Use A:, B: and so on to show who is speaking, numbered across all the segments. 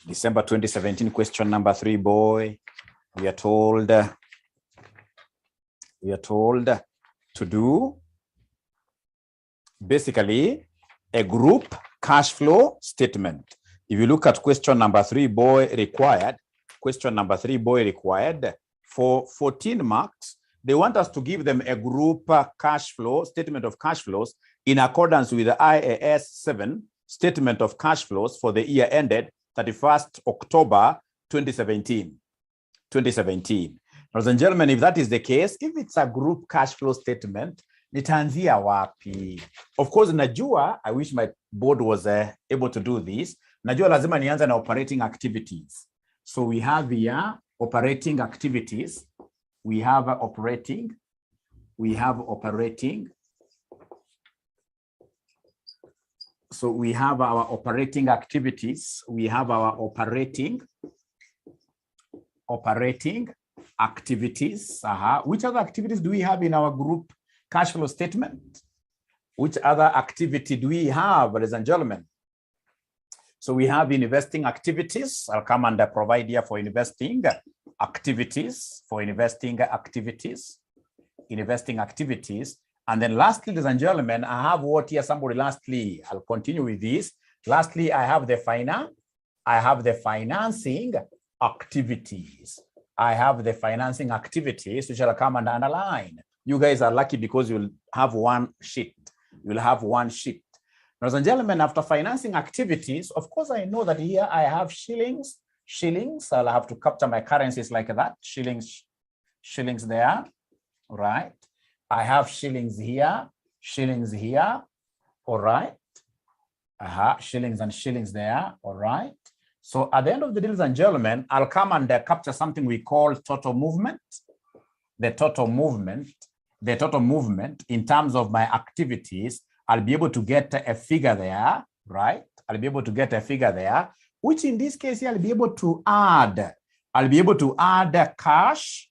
A: December 2017, question number 3, boy. We are told to do basically a group cash flow statement. If you look at question number 3, boy, required for 14 marks. They want us to give them a group cash flow statement of cash flows in accordance with the IAS 7 statement of cash flows for the year ended 31st October 2017. Ladies and gentlemen, if that is the case, if it's a group cash flow statement, nitaanzia wapi? Of course, najua, I wish my board was able to do this. Najua lazima nianze na operating activities. So we have here operating activities. We have operating. So we have our operating activities. We have our operating activities. Which other activities do we have in our group cash flow statement? Which other activity do we have, ladies and gentlemen? So we have investing activities. I'll come and provide here for investing activities, investing activities. And then lastly, ladies and gentlemen, I have what here, somebody lastly, I'll continue with this. Lastly, I have the financing activities. I have the financing activities, which I'll come and underline. You guys are lucky because you'll have one sheet. Ladies and gentlemen, after financing activities, of course, I know that here I have shillings. I'll have to capture my currencies like that. Shillings there, right? I have shillings here, all right? Shillings and shillings there, all right? So at the end of the day, ladies and gentlemen, I'll come and capture something we call total movement. The total movement in terms of my activities, I'll be able to get a figure there, right? Which in this case, I'll be able to add cash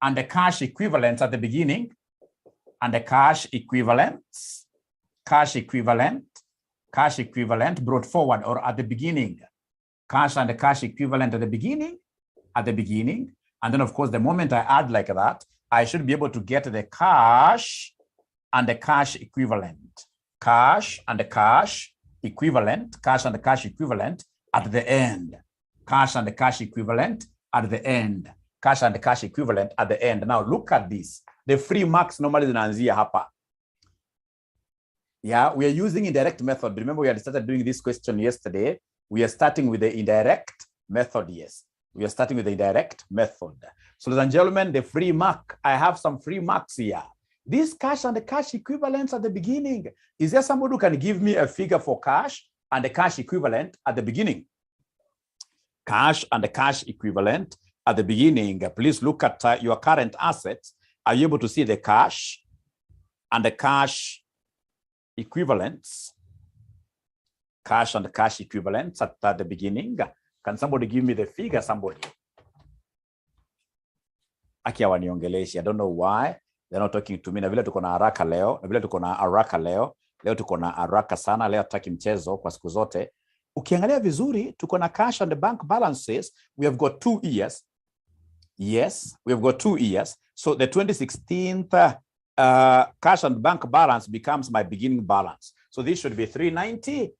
A: and the cash equivalents at the beginning, and the cash equivalent brought forward or at the beginning. Cash and the cash equivalent at the beginning. And then of course, the moment I add like that, I should be able to get the cash and the cash equivalent. Cash and the cash equivalent at the end. Now look at this. The free marks normally zinaanzia hapa. Yeah, we are using indirect method. Remember, we had started doing this question yesterday. We are starting with the indirect method. Yes, we are starting with the indirect method. So, ladies and gentlemen, the free mark. I have some free marks here. This cash and the cash equivalents at the beginning. Is there somebody who can give me a figure for cash and the cash equivalent at the beginning? Cash and the cash equivalent at the beginning. Please look at your current assets. Are you able to see the cash and the cash equivalents? Cash and the cash equivalents at the beginning. Can somebody give me the figure? Somebody. Aki hawaniongeleshe. I don't know why they're not talking to me. Na vile tuko na haraka leo. Leo tuko na haraka sana. Leo tutaki mchezo kwa siku zote. Ukiangalia vizuri, tuko na cash and the bank balances. We have got 2 years. Yes, we have got 2 years. So the 2016 cash and bank balance becomes my beginning balance. So this should be 390.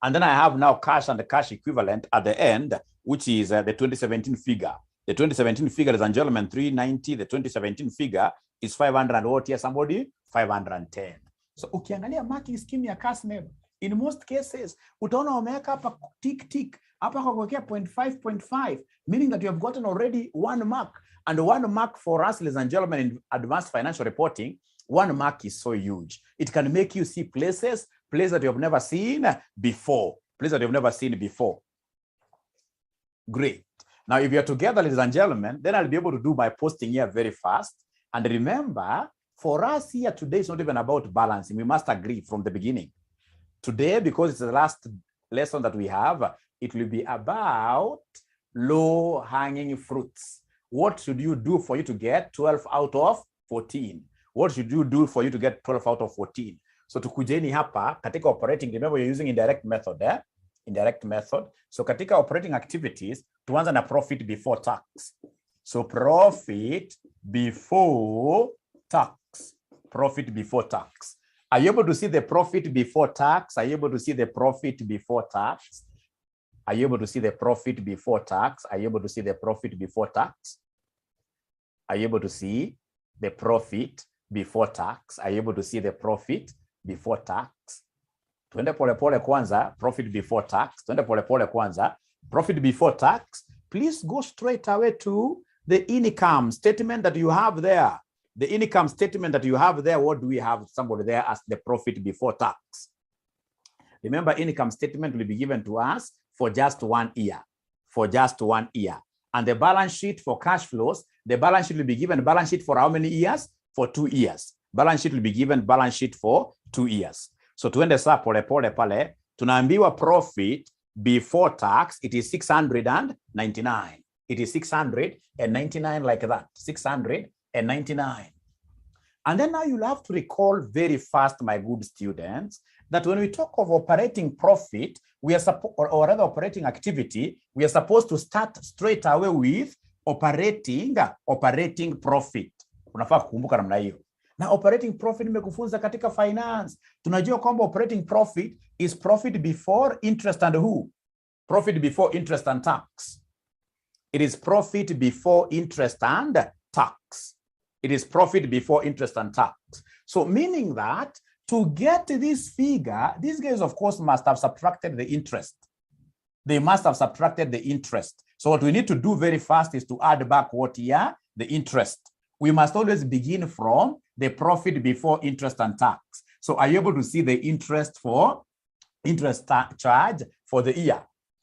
A: And then I have now cash and the cash equivalent at the end, which is the 2017 figure. The 2017 figure, ladies and gentlemen, 390. The 2017 figure is 500 and what here, somebody? 510. So ukiangalia marking scheme ya CASMEB, in most cases, utaona wameweka hapa tick, hapa kwa kuwekea 0.5, meaning that you have gotten already 1 mark. And 1 mark for us, ladies and gentlemen, in advanced financial reporting, 1 mark is so huge. It can make you see places that you have never seen before. Great. Now, if you're together, ladies and gentlemen, then I'll be able to do my posting here very fast. And remember, for us here today, it's not even about balancing. We must agree from the beginning. Today, because it's the last lesson that we have, it will be about low-hanging fruits. What should you do for you to get 12 out of 14? What should you do for you to get 12 out of 14? So tukujeni hapa katika operating, remember you're using indirect method. Indirect method. So katika operating activities, tuanza na profit before tax. So profit before tax. Profit before tax. Are you able to see the profit before tax? Are you able to see the profit before tax? Are you able to see the profit before tax? Are you able to see the profit before tax? Are you able to see the profit before tax? Are you able to see the profit before tax? Tuende pole pole kwanza, profit before tax. Tuende pole pole kwanza, profit before tax. Please go straight away to the income statement that you have there. The income statement that you have there, what do we have? Somebody there as the profit before tax. Remember, income statement will be given to us for just 1 year. For just 1 year. And the balance sheet for cash flows, the balance sheet will be given balance sheet for how many years? For 2 years. Balance sheet will be given balance sheet for 2 years. So tuende saa pole pole pale, tunaambiwa profit before tax, it is 699. It is 699 like that, 699. And then now you'll have to recall very fast, my good students, that when we talk of operating profit, we are or rather operating activity, we are supposed to start straight away with operating profit. Unafaa kukumbuka namna hiyo. Na operating profit nimekufunza katika finance. Tunajua kwamba operating profit is profit before interest and who? Profit before interest and tax. It is profit before interest and tax. It is profit before interest and tax. So meaning that to get this figure, these guys of course must have subtracted the interest. They must have subtracted the interest. So what we need to do very fast is to add back what here? The interest. We must always begin from the profit before interest and tax. So are you able to see the interest charge for the year?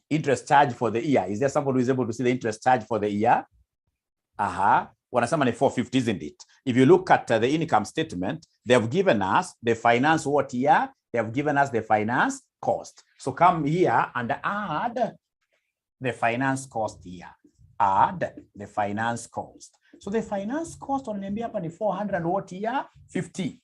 A: Interest charge for the year. Is there somebody who is able to see the interest charge for the year? Wanasema ni 450, isn't it? If you look at the income statement, they have given us the finance what year? They have given us the finance cost. So come here and add the finance cost here. Add the finance cost. So the finance cost on hapa ni 400 what year? 50.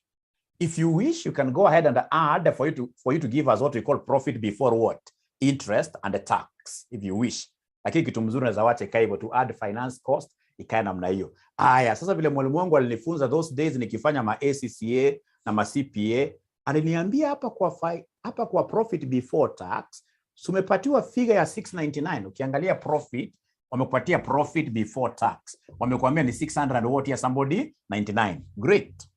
A: If you wish, you can go ahead and add for you to give us what we call profit before what? Interest and the tax, if you wish. Lakini kitu mzuri unaweza wacha ikae hivyo, to add finance cost ikae namna hiyo. Aya, sasa vile mwalimu wangu alinifunza those days nikifanya ma ACCA na ma CPA, aliniambia hapa kwa profit before tax, sumepatiwa figure ya 699. Ukiangalia profit, wamekupatia profit before tax. Wamekuambia ni 600 what ya somebody 99. Great.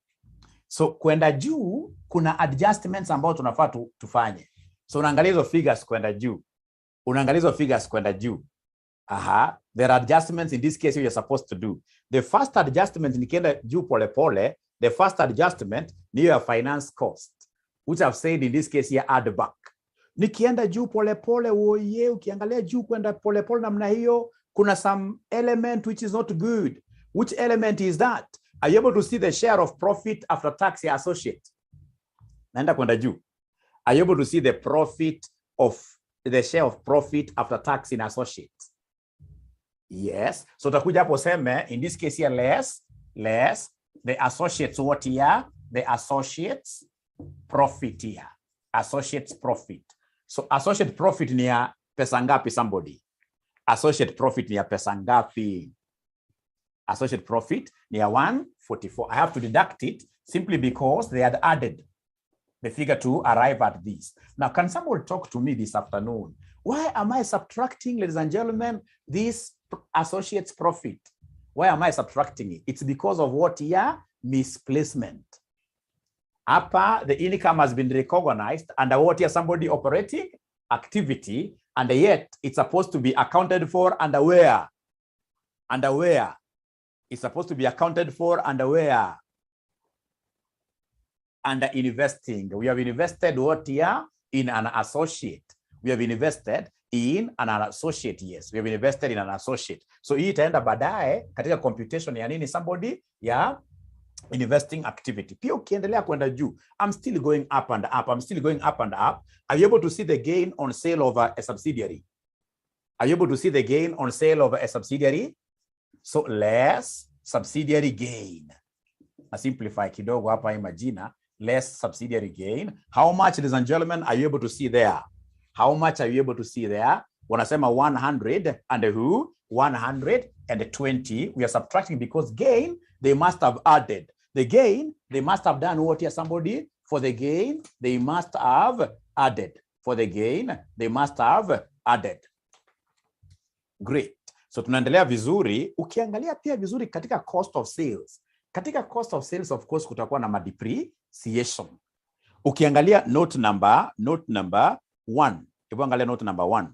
A: So kwenda juu kuna adjustments ambao tunafaa tufanye. So unaangalia hizo figures kwenda juu. There are adjustments in this case you're supposed to do. The first adjustment nikienda juu pole pole, the first adjustment ni your finance cost, which I've said in this case here add back. Nikienda juu pole pole, oye, ukiangalia juu kwenda pole pole namna hiyo, kuna some element which is not good. Which element is that? Are you able to see the share of profit after tax ya associate? Naenda kwenda juu. Are you able to see the share of profit after tax in associate? Yes. So utakuja hapo seme, in this case here, less the associates what here? The associates profit here. Associates profit. So associate profit ni ya pesa ngapi somebody? Associate profit ni ya pesa ngapi? Associate profit ni ya 144. I have to deduct it simply because they had added the figure to arrive at this. Now, can someone talk to me this afternoon? Why am I subtracting, ladies and gentlemen, this associate's profit? Why am I subtracting it? It's because of what here? Misplacement. Upper, the income has been recognized under what here? Somebody operating activity, and yet it's supposed to be accounted for under where? Under where? It's supposed to be accounted for under where? Under investing. We have invested what here? In an associate. We have invested in an associate. Yes, we have invested in an associate. So hii itaenda baadaye katika computation ya nini somebody ya investing activity. Pia ukiendelea kwenda juu, I'm still going up and up. I'm still going up and up. Are you able to see the gain on sale of a subsidiary? Are you able to see the gain on sale of a subsidiary? So less subsidiary gain. Na simplify kidogo hapa hii majina. Less subsidiary gain. How much, ladies and gentlemen, are you able to see there? How much are you able to see there? Wanasema 100 and who? 120. We are subtracting because gain, they must have added. The gain, they must have done what here, somebody? For the gain, they must have added. For the gain, they must have added. Great. So tunaendelea vizuri. Ukiangalia pia vizuri katika cost of sales. Katika cost of sales, of course, kutakuwa na depreciation. Ukiangalia note number 1. Hebu angalia note number 1.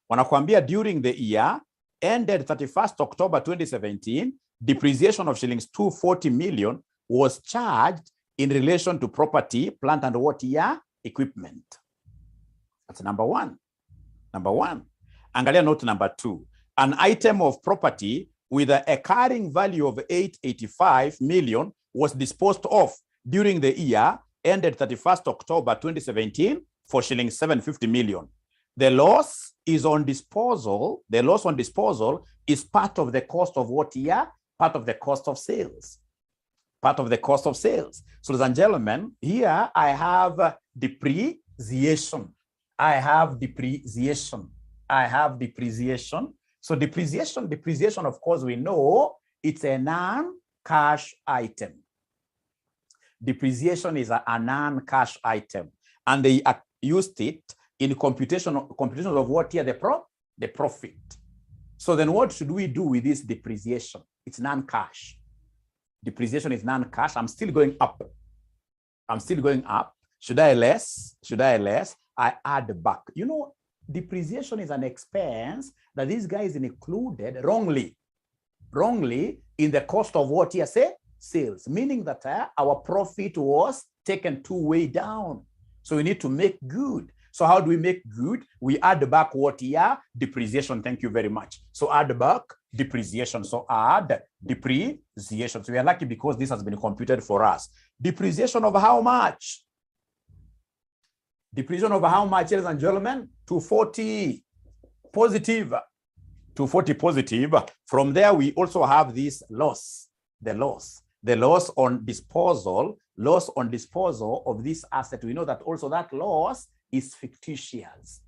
A: Wanakuambia during the year ended 31st October 2017, depreciation of shillings 240 million was charged in relation to property, plant and what year? Equipment. That's number 1. Number 1. Angalia note number 2. An item of property with a carrying value of 885 million was disposed of during the year ended 31st October 2017 for shillings 750 million. The loss is on disposal. The loss on disposal is part of the cost of what year? Part of the cost of sales. Part of the cost of sales. So, ladies and gentlemen, here I have depreciation. I have depreciation. I have depreciation. So depreciation, of course, we know it's a non-cash item. Depreciation is a non-cash item. And they used it in computation of what here? The profit. So then what should we do with this depreciation? It's non-cash. Depreciation is non-cash. I'm still going up. I'm still going up. Should I less? I add back. You know, depreciation is an expense that these guys included wrongly in the cost of what here? Say sales, meaning that our profit was taken way down. So we need to make good. So how do we make good? We add back what here? Depreciation. Thank you very much. So add back depreciation. So add depreciation. So we are lucky because this has been computed for us. Depreciation of how much? Depreciation of how much, ladies and gentlemen? 240 positive. 240 positive. From there, we also have this loss. The loss on disposal of this asset. We know that also that loss is fictitious.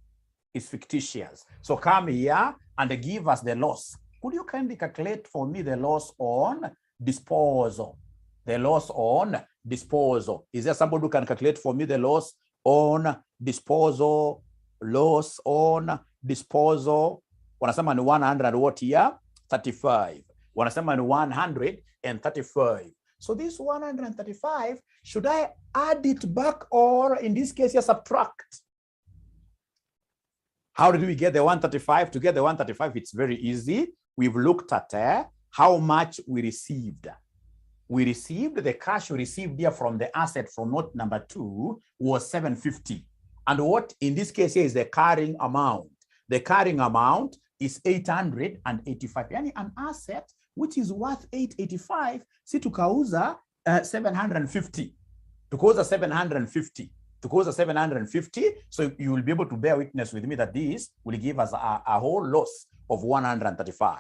A: It's fictitious. So come here and give us the loss. Could you kindly calculate for me the loss on disposal? The loss on disposal. Is there somebody who can calculate for me the loss on disposal? Loss on disposal. Wanasema ni 100 what here? 35. Wanasema ni 135. So this 135, should I add it back or in this case, subtract? How did we get the 135? To get the 135, it's very easy. We've looked at how much we received. We received the cash we received here from the asset from note number 2 was 750. And what in this case here is the carrying amount. The carrying amount is 885. Yani an asset which is worth 885, si tukauza 750. Tukauza 750. Tukauza 750. So you will be able to bear witness with me that this will give us a whole loss of 135.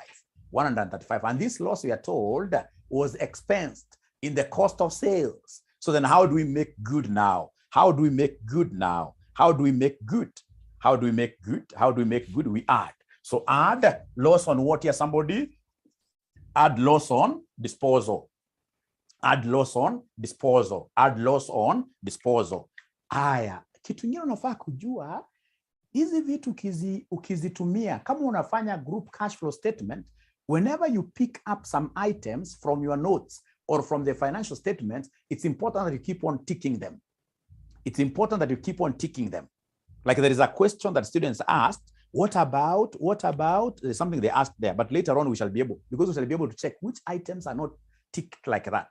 A: 135. And this loss, we are told, was expensed in the cost of sales. So then how do we make good now? How do we make good now? How do we make good? How do we make good? How do we make good? We add. So add loss on what here, somebody? Add loss on disposal. Add loss on disposal. Add loss on disposal. Aya, kitu ingine unafaa kujua, hizi vitu ukizitumia, kama unafanya group cash flow statement, whenever you pick up some items from your notes or from the financial statements, it's important that you keep on ticking them. It's important that you keep on ticking them. Like there is a question that students asked, what about, there's something they asked there, but later on we shall be able to check which items are not ticked like that.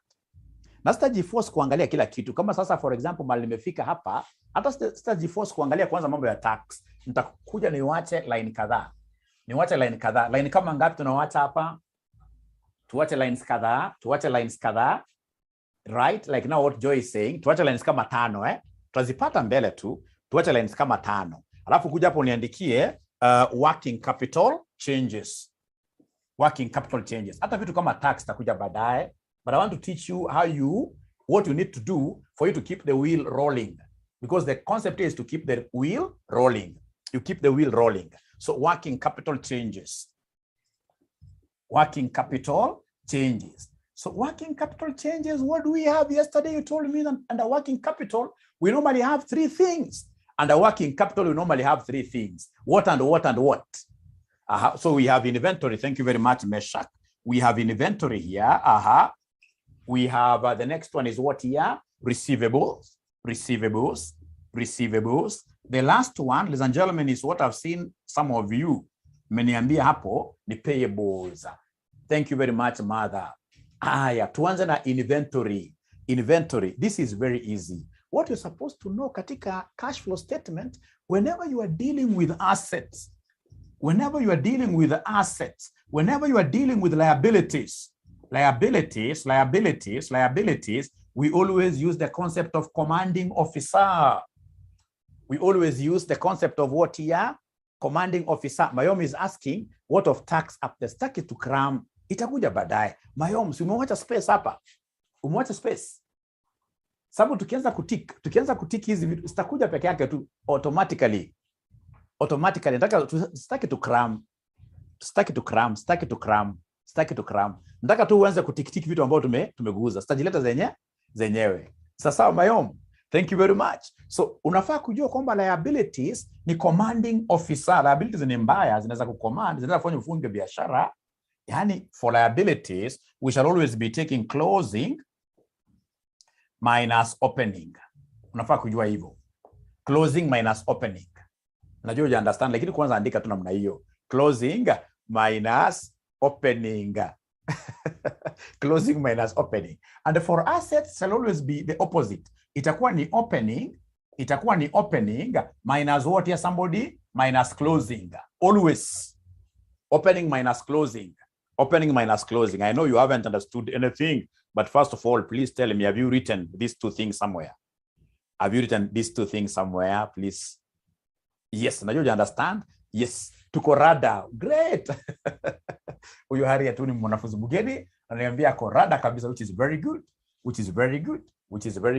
A: Na sitajiforce kuangalia kila kitu. Kama sasa for example mali nimefika hapa, hata sitajiforce kuangalia kwanza mambo ya tax. Nitakuja niwache line kadhaa. Line kama ngapi tunawacha hapa? Tuwache lines kadhaa. Right? Like now what Joy is saying, tuwache lines kama 5, Tutazipata mbele tu. Tuwache lines kama 5. Alafu kuja hapo niandikie working capital changes. Working capital changes. Hata vitu kama tax takuja baadaye. But I want to teach you what you need to do for you to keep the wheel rolling. because the concept is to keep the wheel rolling. You keep the wheel rolling. So working capital changes. Working capital changes. So working capital changes, what do we have? Yesterday you told me that under working capital, we normally have 3 things. Under working capital, we normally have 3 things. What and what and what? So we have inventory. Thank you very much, Meshach. We have inventory here. We have, the next one is what here? Receivables, receivables, receivables. The last one, ladies and gentlemen, is what I've seen some of you mmeniambia hapo ni payables. Thank you very much, mother. Tuanze na inventory. Inventory. This is very easy. What you're supposed to know katika cash flow statement, whenever you are dealing with assets, whenever you are dealing with assets, whenever you are dealing with liabilities, we always use the concept of commanding officer. We always use the concept of what here? Commanding officer. Mayom is asking, what of tax up the stack it to cram? Itakuja baadaye. Mayom, si umewacha space hapa? Umewacha space? Sababu tukianza kutik hizi vitu zitakuja peke yake tu automatically. Nataka stack it to cram. Nataka tu uanze kutikitiki vitu ambavyo tumeguza. Sitajileta zenyewe. Sasa Mayom, thank you very much. So unafaa kujua kwamba liabilities ni commanding officer. Liabilities ni mbaya, zinaweza kucommand, zinaweza kufanya ufunge biashara. Yani for liabilities, we shall always be taking closing minus opening. Unafaa kujua hivyo. Closing minus opening. Najua you understand, lakini kwanza andika tu namna hiyo. Closing minus opening. Closing minus opening. And for assets shall always be the opposite. Itakuwa ni opening minus what here somebody? Minus closing. Always. Opening minus closing. Opening minus closing. I know you haven't understood anything, but first of all, please tell me, have you written these 2 things somewhere? Have you written these 2 things somewhere, please? Yes, now you understand? Yes. Tuko rada. Great. Huyu hari tu ni mwanafunzi mgeni ananiambia ako rada kabisa, which is very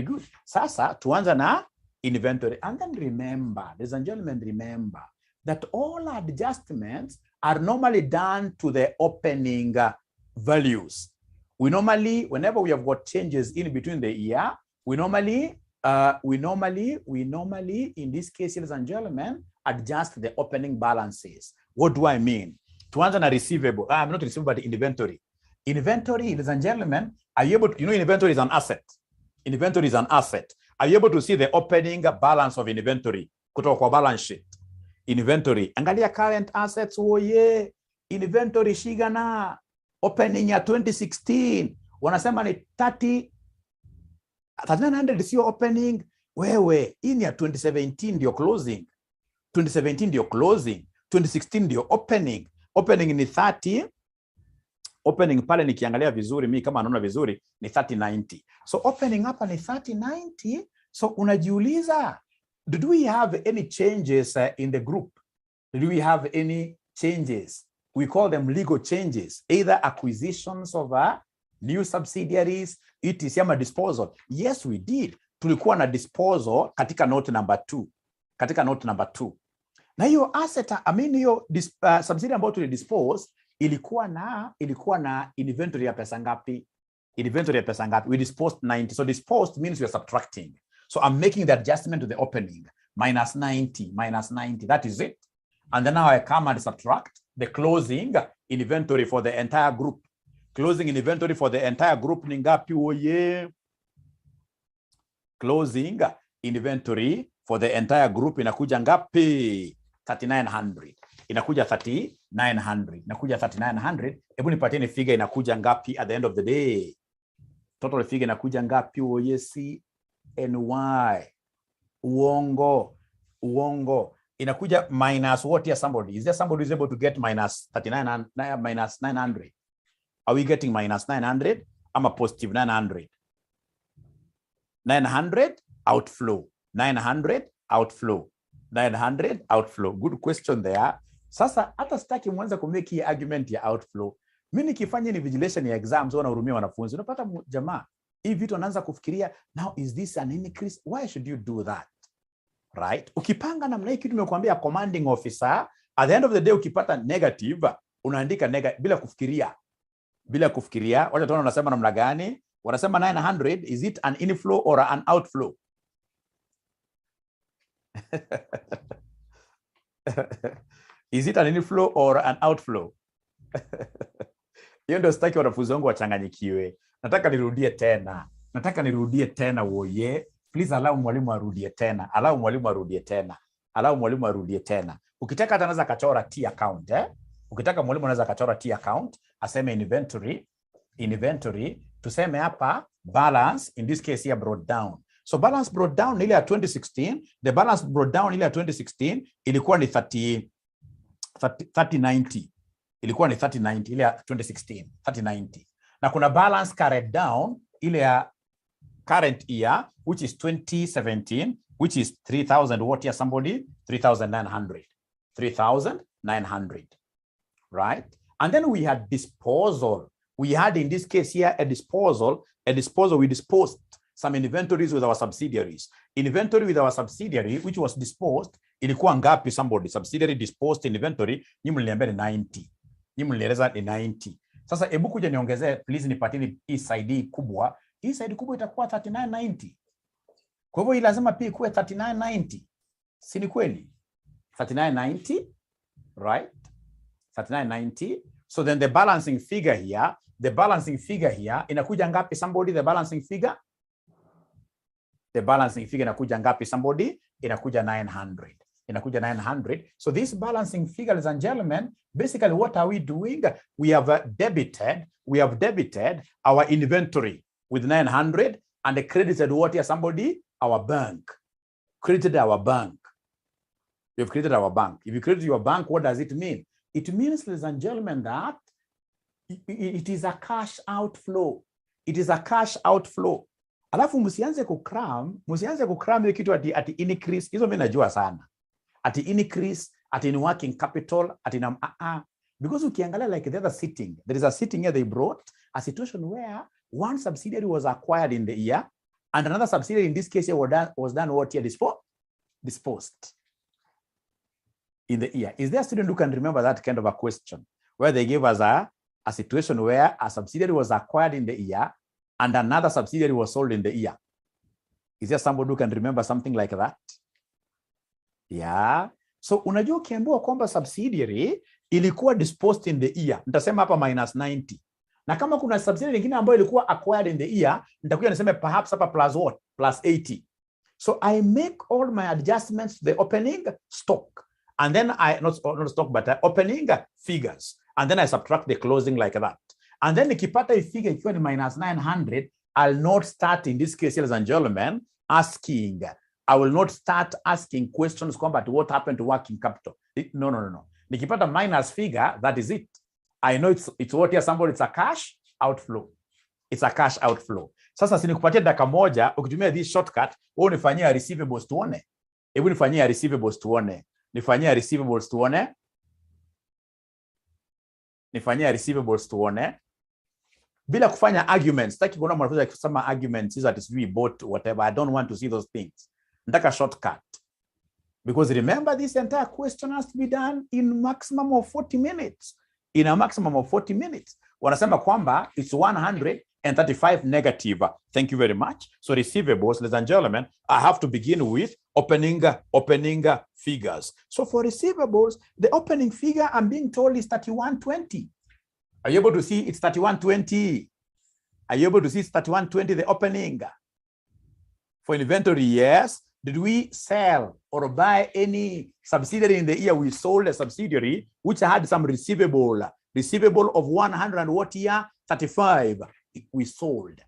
A: good. Sasa tuanza na inventory, and then remember, ladies and gentlemen, remember that all adjustments are normally done to the opening values. We normally, whenever we have got changes in between the year, we normally in this case, ladies and gentlemen, adjust the opening balances. What do I mean? Tuanza na receivable. Not receivable, but inventory. Inventory, ladies and gentlemen, are you able to, inventory is an asset. Inventory is an asset. Are you able to see the opening balance of inventory? Kutoka kwa balance sheet. Inventory. Angalia current assets. Oh yeah. Inventory shigana. Opening ya 2016. Wanasema ni 3900 sio opening. Wewe, hii ni ya 2017 ndio closing. 2017 ndio closing. 2016 ndio opening. Opening ni 30. Opening pale nikiangalia vizuri, mimi kama naona vizuri ni 3090. So opening hapa ni 3090. So unajiuliza, did we have any changes in the group? Did we have any changes? We call them legal changes, either acquisitions of new subsidiaries, etc. ama disposal. Yes, we did. Tulikuwa na disposal katika note number 2. Katika note number 2. Na hiyo asset, hiyo subsidiary ambayo tulidispose ilikuwa na inventory ya pesa ngapi? Inventory ya pesa ngapi? We disposed 90. So disposed means we are subtracting. So I'm making the adjustment to the opening. Minus 90. That is it. And then now I come and subtract the closing inventory for the entire group. Closing inventory for the entire group ni ngapi? Oye. Closing inventory for the entire group inakuja ngapi? 3900. Inakuja 3900. Inakuja 3900. Hebu nipatieni figure inakuja ngapi at the end of the day? Total figure inakuja ngapi? Oye, CNY. Uongo. Inakuja minus what here somebody? Is there somebody who is able to get minus 900? Are we getting minus 900? I'm a positive 900. 900 outflow. 900 outflow. 900 outflow. Good question there. Sasa hata sitaki mwanza kumeki argument ya outflow. Mimi nikifanya ni vigilation ya exams wanahurumia wanafunzi. Unapata jamaa, hii vitu anaanza kufikiria, now is this an increase? Why should you do that? right? Ukipanga namna hii kitu nimekuambia commanding officer, at the end of the day ukipata negative, unaandika negative bila kufikiria. Wacha tuone unasema namna gani. Wanasema 900, is it an inflow or an outflow? Is it an inflow or an outflow? Hiyo ndio sitaki wanafunzi wangu wachanganyikiwe. Nataka nirudie tena woye. Please allow mwalimu arudie tena. Ukitaka hata anaweza kachora T account, Ukitaka mwalimu anaweza kachora T account, aseme inventory, tuseme hapa balance, in this case here brought down. So balance brought down ile ya 2016, the balance brought down ile ya 2016 ilikuwa ni 3090. Ilikuwa ni 3090 ile ya 2016, 3090. Na kuna balance carried down ile ya current year, which is 2017, which is 3000 what here somebody 3900, right? And then we had disposal. We had in this case here a disposal. We disposed some inventories with our subsidiaries. Inventory with our subsidiary which was disposed ilikuwa ngapi somebody? Subsidiary disposed inventory nyinyi mliniambia ni 90. Nyinyi mlinieleza ni 90. Sasa hebu kuja niongezee please, nipatini hii side kubwa. Hii side kubwa itakuwa 3990. Kwa hivyo hii lazima pia ikuwe 3990. Si ni kweli? 3990, right? 3990. So then the balancing figure here inakuja ngapi somebody? The balancing figure inakuja ngapi somebody? Inakuja 900. So this balancing figure, ladies and gentlemen, basically what are we doing? We have debited our inventory with 900 and credited what here somebody? Our bank. Credited our bank. You've created our bank. If you credit your bank, what does it mean? It means, ladies and gentlemen, that it is a cash outflow. Alafu msianze kukram ile kitu ati increase. Hizo mimi najua sana. Ati increase, ati in working capital, ati because ukiangalia like the other sitting, there is a sitting here they brought a situation where one subsidiary was acquired in the year and another subsidiary in this case was done what year? Disposed in the year. Is there a student who can remember that kind of a question where they gave us a situation where a subsidiary was acquired in the year and another subsidiary was sold in the year? Is there somebody who can remember something like that? Yeah. So unajua ukiambiwa kwamba subsidiary ilikuwa disposed in the year, nitasema hapa minus 90. Na kama kuna subsidiary nyingine ambayo ilikuwa acquired in the year, nitakuja niseme perhaps hapa plus what? Plus 80. So I make all my adjustments to the opening stock. And then not stock, but opening figures. And then I subtract the closing like that. And then nikipata hii figure ikiwa ni minus 900, I'll not start in this case, ladies and gentlemen, I will not start asking questions about what happened to working capital. No. Nikipata minus figure, that is it. I know it's what here somebody, it's a cash outflow. Sasa sinikupatia dakika moja ukitumia this shortcut, wewe unifanyia receivables tuone. Hebu nifanyia receivables tuone. Bila kufanya arguments. Sitaki kuona mwanafunzi akisema arguments is that is we bought whatever. I don't want to see those things. Nataka shortcut. Because remember, this entire question has to be done in maximum of 40 minutes. In a maximum of 40 minutes. Wanasema kwamba it's 135 negative. Thank you very much. So receivables, ladies and gentlemen, I have to begin with opening figures. So for receivables, the opening figure I'm being told is 3120. Are you able to see it's 3120? Are you able to see it's 3120, the opening? For inventory, yes. Did we sell or buy any subsidiary in the year? We sold a subsidiary which had some receivable of 100 and what year? 35. We sold.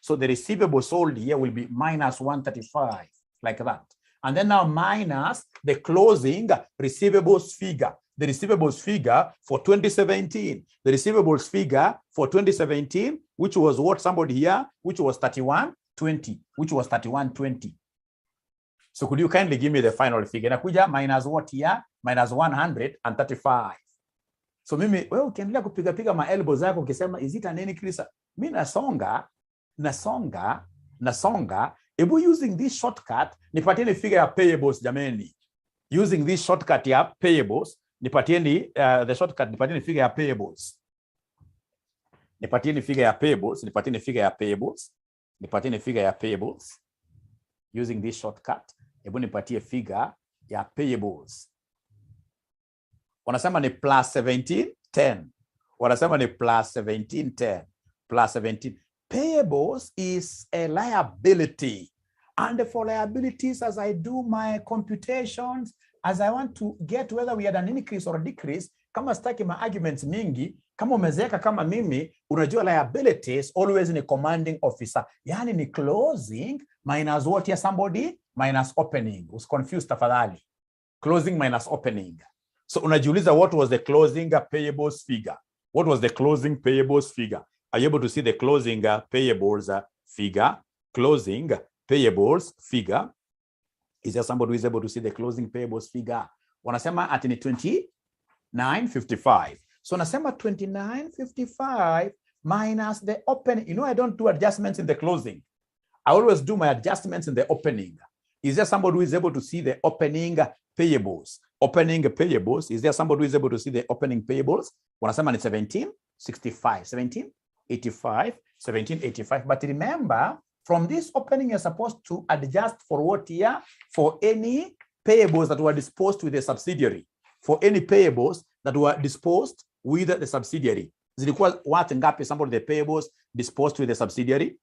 A: So the receivable sold here will be minus 135, like that. And then now minus the closing receivables figure. The receivables figure for 2017. The receivables figure for 2017, which was what somebody here, which was 3120. So could you kindly give me the final figure? Nakuja minus what here? Minus 135. So mimi, wewe ukiendelea kupiga ma elbows zako ukisema is it an increase? Mimi nasonga using this shortcut, nipatieni figure ya payables jameni. Using this shortcut ya payables, nipatieni the shortcut, nipatieni figure ya payables. Nipatieni figure ya payables, nipatieni figure ya payables. Nipatieni figure ya payables. Using this shortcut, hebu nipatie figure ya payables. Wanasema ni plus 1710. Wanasema ni plus 1710. Plus 17. Payables is a liability. And for liabilities, as I do my computations, as I want to get whether we had an increase or a decrease, kama staki ma arguments mingi, kama umezeeka kama mimi, unajua liabilities always ni commanding officer. Yani ni closing minus what here somebody? Minus opening. Confused tafadhali. Closing minus opening. So unajiuliza, what was the closing payables figure? What was the closing payables figure? Are you able to see the closing payables figure? Closing payables figure. Is there somebody who is able to see the closing payables figure? Wanasema at 29.55. So wanasema 29.55 minus the opening. You know, I don't do adjustments in the closing. I always do my adjustments in the opening. Is there somebody who is able to see the opening payables? Opening payables. Is there somebody who is able to see the opening payables? Wanasema ni 1765, 1785, 1785. But remember, from this opening, you're supposed to adjust for what year? For any payables that were disposed with the subsidiary. For any payables that were disposed with the subsidiary. Zilikuwa watu ngapi? Somebody the payables disposed with the subsidiary.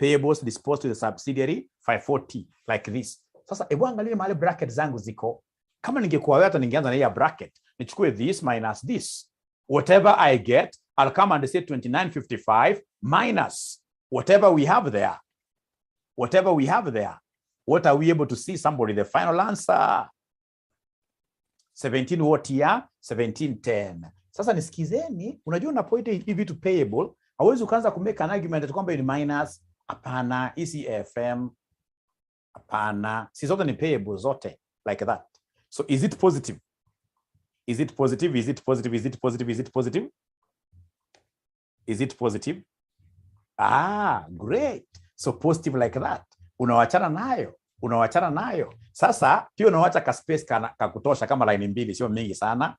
A: Payables disposed with the subsidiary 540, like this. Sasa hebu angalia mahali bracket zangu ziko. Kama ningekuwa wewe hata ningeanza na hii bracket. Nichukue this minus this. Whatever I get, I'll come and say 29.55 minus whatever we have there. Whatever we have there. What are we able to see? Somebody, the final answer. 17 what here? 1710. Sasa nisikizeni, unajua unapoita hivi vitu payable, hauwezi ukaanza kumeka an argument kwamba ni minus. Hapana, ECFM. Hapana, si zote ni payable zote like that. So is it positive? Is it positive? Is it positive? Is it positive? Is it positive? Is it positive? Ah, great. So positive like that. Unawachana nayo. Unawachana nayo. Sasa pia unawacha ka space ka kutosha kama line mbili, sio mingi sana.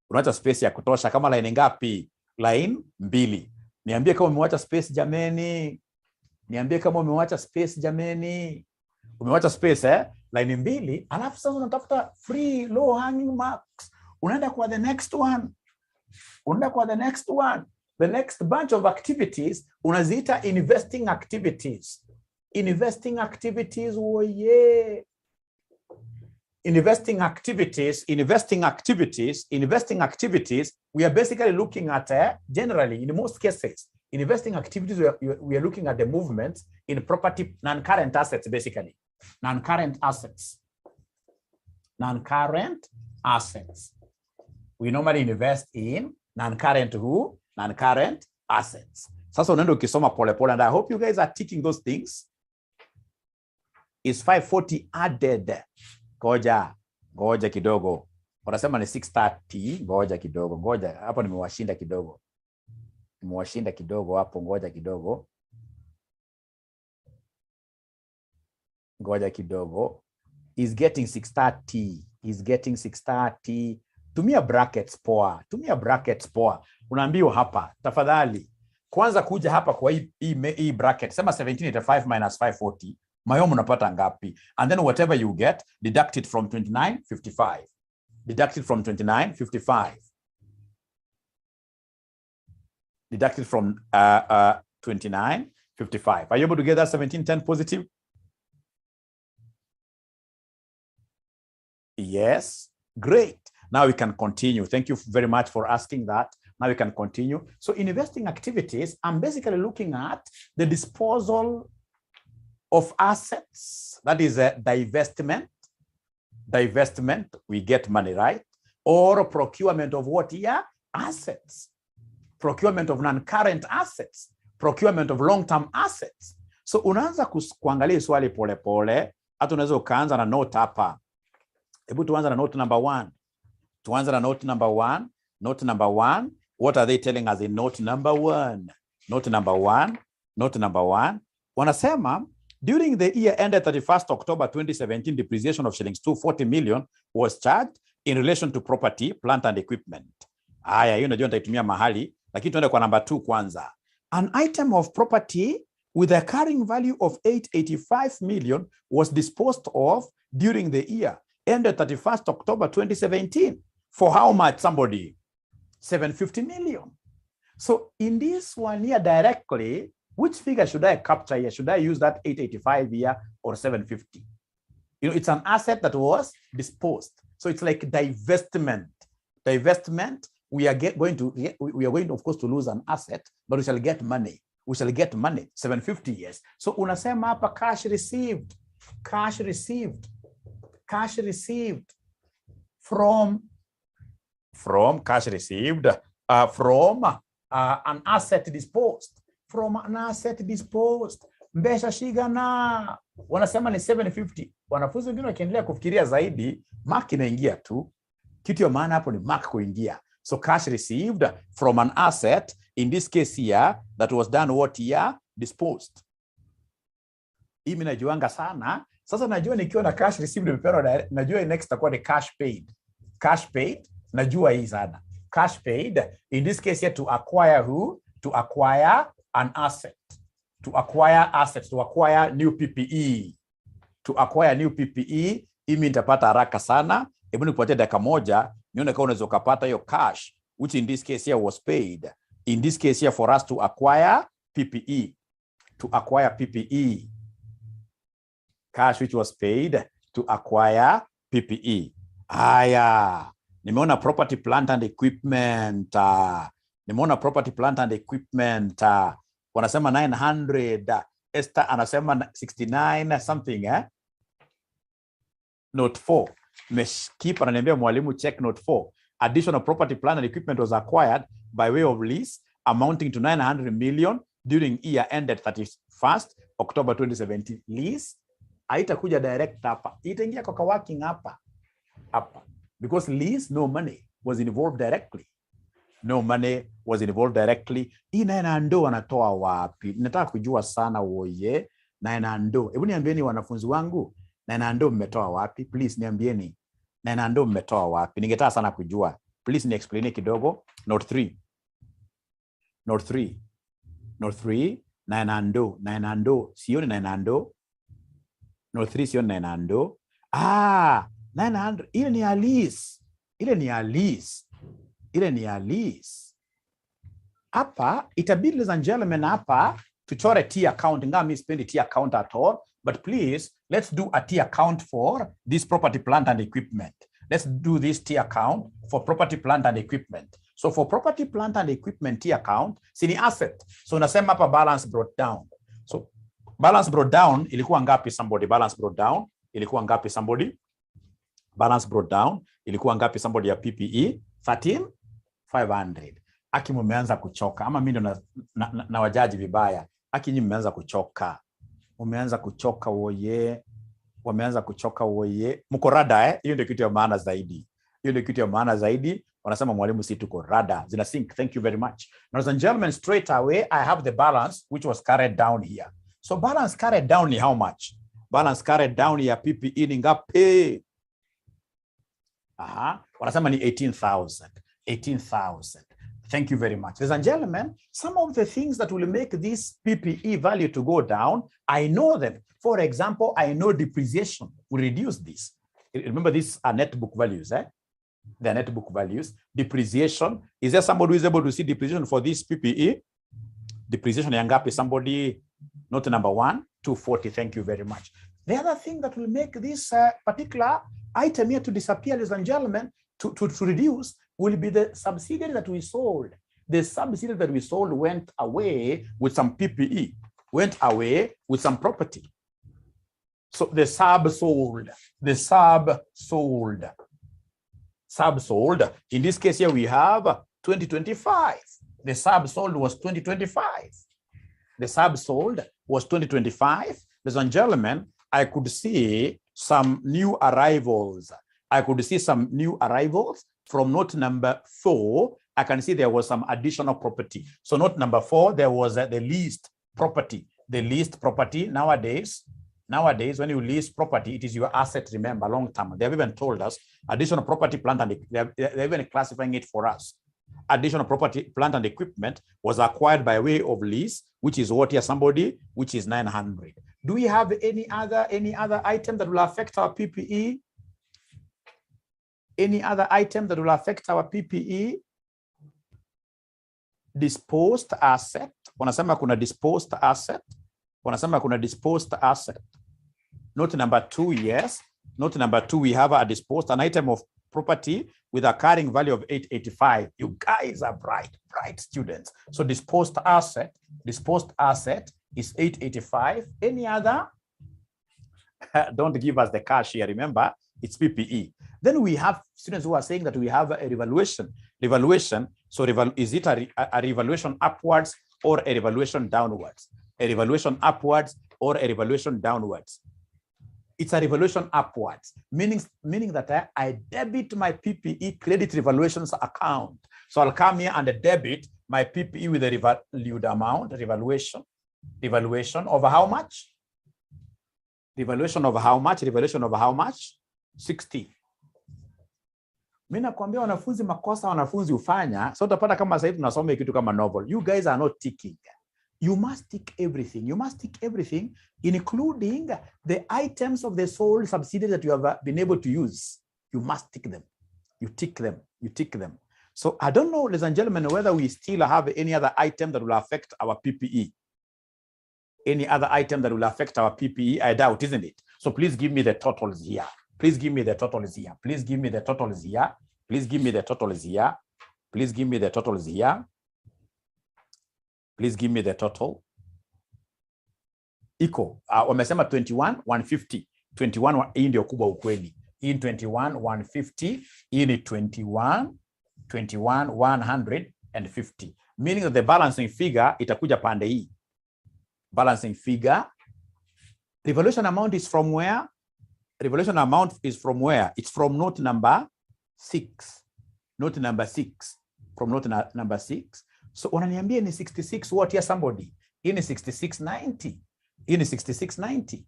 A: Unawacha space ya kutosha kama line ngapi? Line mbili. Niambie kama umewacha space jameni. Niambie kama umewacha space jameni. Umewacha space line mbili, alafu sasa unatafuta free low hanging marks. Unaenda kwa the next one. Unaenda kwa the next one. The next bunch of activities unaziita investing activities. Investing activities, oh yeah. Investing activities, we are basically looking at, generally, in most cases, investing activities, we are looking at the movements in property, non-current assets, basically. Non-current assets. Non-current assets. We normally invest in non-current who? Non-current assets. Sasa unaenda ukisoma pole pole, and I hope you guys are taking those things. Is 540 added? Ngoja kidogo. Wanasema ni 630. Ngoja kidogo. Ngoja hapo nimewashinda kidogo. Nimewashinda kidogo hapo, ngoja kidogo. Ngoja kidogo. Is getting 630. Is getting 630. Tumia brackets poa. Tumia brackets poa. Unaambiwa hapa, tafadhali. Kwanza kuja hapa kwa hii bracket. Sema 1785 minus 540. Mayomo unapata ngapi? And then whatever you get, deduct it from 29.55. Deduct it from 29.55. Deduct it from 29.55. Are you able to get that 1710 positive? Yes. Great. Now we can continue. Thank you very much for asking that. Now we can continue. So in investing activities, I'm basically looking at the disposal of assets. That is a divestment. Divestment, we get money, right? Or procurement of what here? Assets. Procurement of non-current assets. Procurement of long-term assets. So unaanza kuangalia swali pole pole. Hata unaweza ukaanza na note hapa. Hebu tuanza na note number 1. Tuanza na note number 1. Note number 1. What are they telling us in note number 1? Note number 1. Note number 1. Wanasema During the year ended 31st October 2017, depreciation of shillings 240 million was charged in relation to property, plant and equipment. Haya, hiyo najua nitaitumia mahali, lakini tuende kwa number 2 kwanza. An item of property with a carrying value of 885 million was disposed of during the year ended 31st October 2017. For how much, somebody? 750 million. So in this one here directly, which figure should I capture here? Should I use that 885 here or 750? You know, it's an asset that was disposed. So it's like divestment. Divestment, we are going to, of course, to lose an asset, but we shall get money. We shall get money, 750 years. So unasema hapa cash received. Cash received. Cash received from cash received from an asset disposed. From an asset disposed. Mbesha shigana. Wanasema ni 750. Wanafunzi wengine wakiendelea kufikiria zaidi, mark inaingia tu. Kitu ya maana hapo ni mark kuingia. So cash received from an asset, in this case here, that was done what year? Disposed. Hii mimi najuanga sana. Sasa najua nikiwa na cash received nimepewa, najua next takuwa ni cash paid. Cash paid, najua hii sana. Cash paid, in this case here, to acquire who? To acquire an asset. To acquire assets, to acquire new PPE. To acquire new PPE, imi nitapata haraka sana. Hebu nikupatie dakika moja, nione kama unaweza kupata hiyo cash, which in this case here was paid. In this case here, for us to acquire PPE. To acquire PPE. Cash which was paid to acquire PPE. Aya, nimeona property, plant and equipment. Nimeona property, plant and equipment. Wanasema 900. Esther anasema 69 something, Note 4. Keep ananiambia mwalimu check note 4. Additional property, plant and equipment was acquired by way of lease amounting to 900 million during year ended 31st October 2017. Lease haitakuja direct hapa. Itaingia kwa working hapa. Because lease, no money was involved directly. No money was involved directly. Hii 900 anatoa wapi? Nataka kujua sana woye. 900. Hebu niambieni wanafunzi wangu, 900 mmetoa wapi? Please niambieni. 900 mmetoa wapi? Ningetaka sana kujua. Please ni explain kidogo. Note 3. Note 3. Note 3. 900. 900. Sioni 900. Note 3 sioni 900. 900. Ile ni lease. Ile ni lease. Ile ni lease. Hapa itabidi, ladies and gentlemen, hapa tuchore T account. Ingawa mimi sipendi T account at all, but please let's do a T account for this property, plant and equipment. Let's do this T account for property, plant and equipment. So for property, plant and equipment T account, si ni asset. So nasema hapa balance brought down. So balance brought down ilikuwa ngapi somebody? Balance brought down ilikuwa ngapi somebody? Balance brought down ilikuwa ngapi somebody ya PPE? 13,500. Aki mumeanza kuchoka. Ama mimi ndo na wajaji vibaya. Aki nyinyi mmeanza kuchoka. Umeanza kuchoka woye. Wameanza kuchoka woye. Mko rada Hiyo ndio kitu ya maana zaidi. Hiyo ndio kitu ya maana zaidi. Wanasema mwalimu, si tuko rada. Zina sync. Thank you very much. Ladies and gentlemen, straight away I have the balance which was carried down here. So balance carried down ni how much? Balance carried down ya PPE ni ngapi? Wanasema ni 18,000. 18,000. Thank you very much. Ladies and gentlemen, some of the things that will make this PPE value to go down, I know them. For example, I know depreciation will reduce this. Remember, these are net book values, They're net book values. Depreciation. Is there somebody who is able to see depreciation for this PPE? Depreciation yangapi? Somebody, note number 1, 240. Thank you very much. The other thing that will make this particular item here to disappear, ladies and gentlemen, to reduce, will be the subsidiary that we sold. The subsidiary that we sold went away with some PPE, went away with some property. So the sub sold. The sub sold. Sub sold. In this case here, we have 2025. The sub sold was 2025. The sub sold was 2025. Ladies and gentlemen, I could see some new arrivals. I could see some new arrivals from note number 4. I can see there was some additional property. So note number 4, there was the leased property. the leased property. Nowadays, when you lease property, it is your asset, remember, long term. They have even told us additional property, plant, and they're even classifying it for us. Additional property, plant, and equipment was acquired by way of lease, which is what here, somebody, which is 900. Do we have any other item that will affect our PPE? Any other item that will affect our PPE? Disposed asset. Wanasema kuna disposed asset. Wanasema kuna disposed asset. Note number 2, yes. Note number 2, we have a disposed, an item of property with a carrying value of 885. You guys are bright students. So disposed asset is 885. Any other? Don't give us the cash here. Remember, it's PPE. Then we have students who are saying that we have a revaluation. So is it a revaluation upwards or a revaluation downwards? A revaluation upwards or a revaluation downwards? It's a revaluation upwards, meaning that I debit my PPE credit revaluations account. So I'll come here and debit my PPE with a revalued amount, revaluation over how much? Revaluation over how much? Revaluation over how much? 60. Mimi nakwambia wanafunzi makosa wanafunzi ufanya. So utapata kama sasa hivi tunasoma kitu kama novel. You guys are not ticking. You must tick everything. You must tick everything, including the items of the sole subsidiary that you have been able to use. You must tick them. You tick them. You tick them. So I don't know, ladies and gentlemen, whether we still have any other item that will affect our PPE. Any other item that will affect our PPE? I doubt, isn't it? So please give me the totals here. Please give me the totals here. Please give me the totals here. Please give me the totals here. Please give me the totals here. Please give me the total. Iko. Wamesema 21,150. 21, hii ndio kubwa ukweli. Hii 21,150. Hii ni 21,150. Meaning that the balancing figure itakuja pande hii. Balancing figure. Revaluation amount is from where? Revaluation amount is from where? It's from note number 6. Note number 6. From note number 6. So wananiambia ni 66 what here somebody? Hii ni 6690. Hii ni 6690.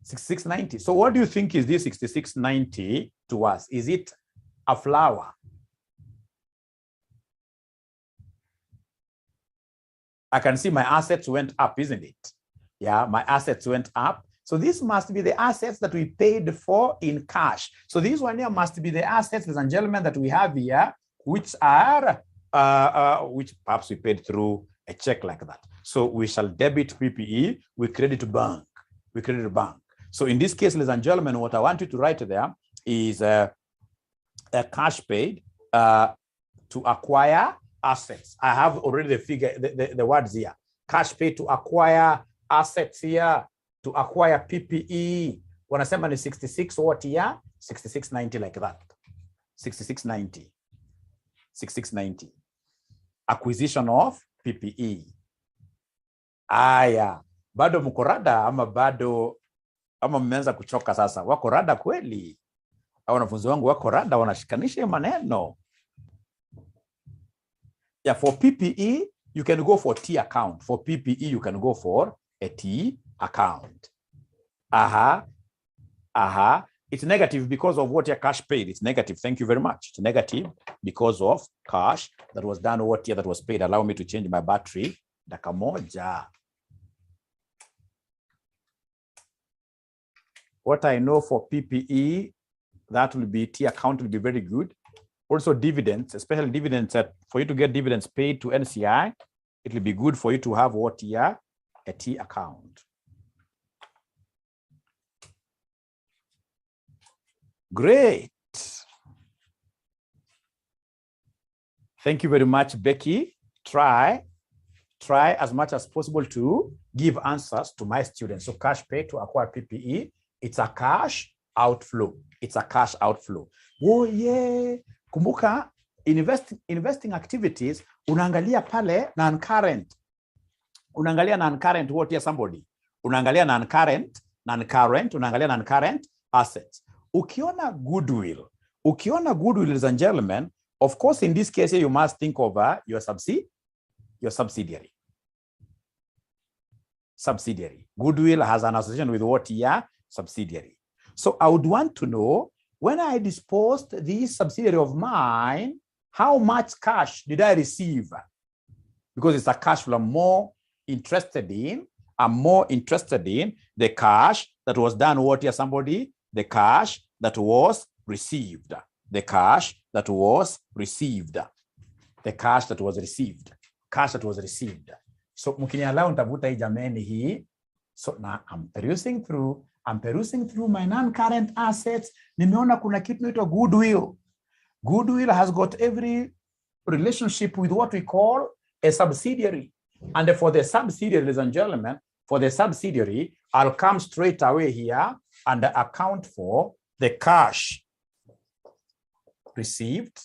A: 6690. So what do you think is this 6690 to us? Is it a flower? I can see my assets went up, isn't it? Yeah, my assets went up. So this must be the assets that we paid for in cash. So this one here must be the assets, ladies and gentlemen, that we have here, which are which perhaps we paid through a check like that. So we shall debit PPE, we credit bank, we credit bank. So in this case, ladies and gentlemen, what I want you to write there is a cash paid to acquire assets. I have already the figure, the words here. Cash paid to acquire assets here, to acquire PPE. Wanasema ni 66 what here? 6690 like that. 6690. 6690. Acquisition of PPE. Aya, bado mko rada ama bado ama mmeanza kuchoka sasa? Wako rada kweli? Au wanafunzi wangu wako rada wanashikanisha maneno? Yeah, for PPE you can go for T account. For PPE you can go for a T account. It's negative because of what your cash paid. It's negative. Thank you very much. It's negative because of cash that was done what year that was paid. Allow me to change my battery. Dakika moja. What I know for PPE, that will be T account will be very good. Also dividends, especially dividends, for you to get dividends paid to NCI, it will be good for you to have what year? A T account. Great. Thank you very much, Becky. Try as much as possible to give answers to my students. So cash paid to acquire PPE, it's a cash outflow. It's a cash outflow. Oh yeah. Kumbuka, investing activities, unaangalia pale non-current. Unaangalia non-current what here somebody. Unaangalia non-current, unaangalia non-current assets. Ukiona goodwill, ladies and gentlemen, of course, in this case, you must think of your subsidiary. subsidiary. Goodwill has an association with what year? Subsidiary. So I would want to know, when I disposed this subsidiary of mine, how much cash did I receive? Because it's a cash flow I'm more interested in. I'm more interested in the cash that was done what year, somebody? The cash that was received. The cash that was received. The cash that was received. Cash that was received. So mkinialau nitavuta hii jameni hii. So now I'm perusing through my non-current assets. Nimeona kuna kitu inaitwa goodwill. Goodwill has got every relationship with what we call a subsidiary. And for the subsidiary, ladies and gentlemen, for the subsidiary, I'll come straight away here and account for the cash received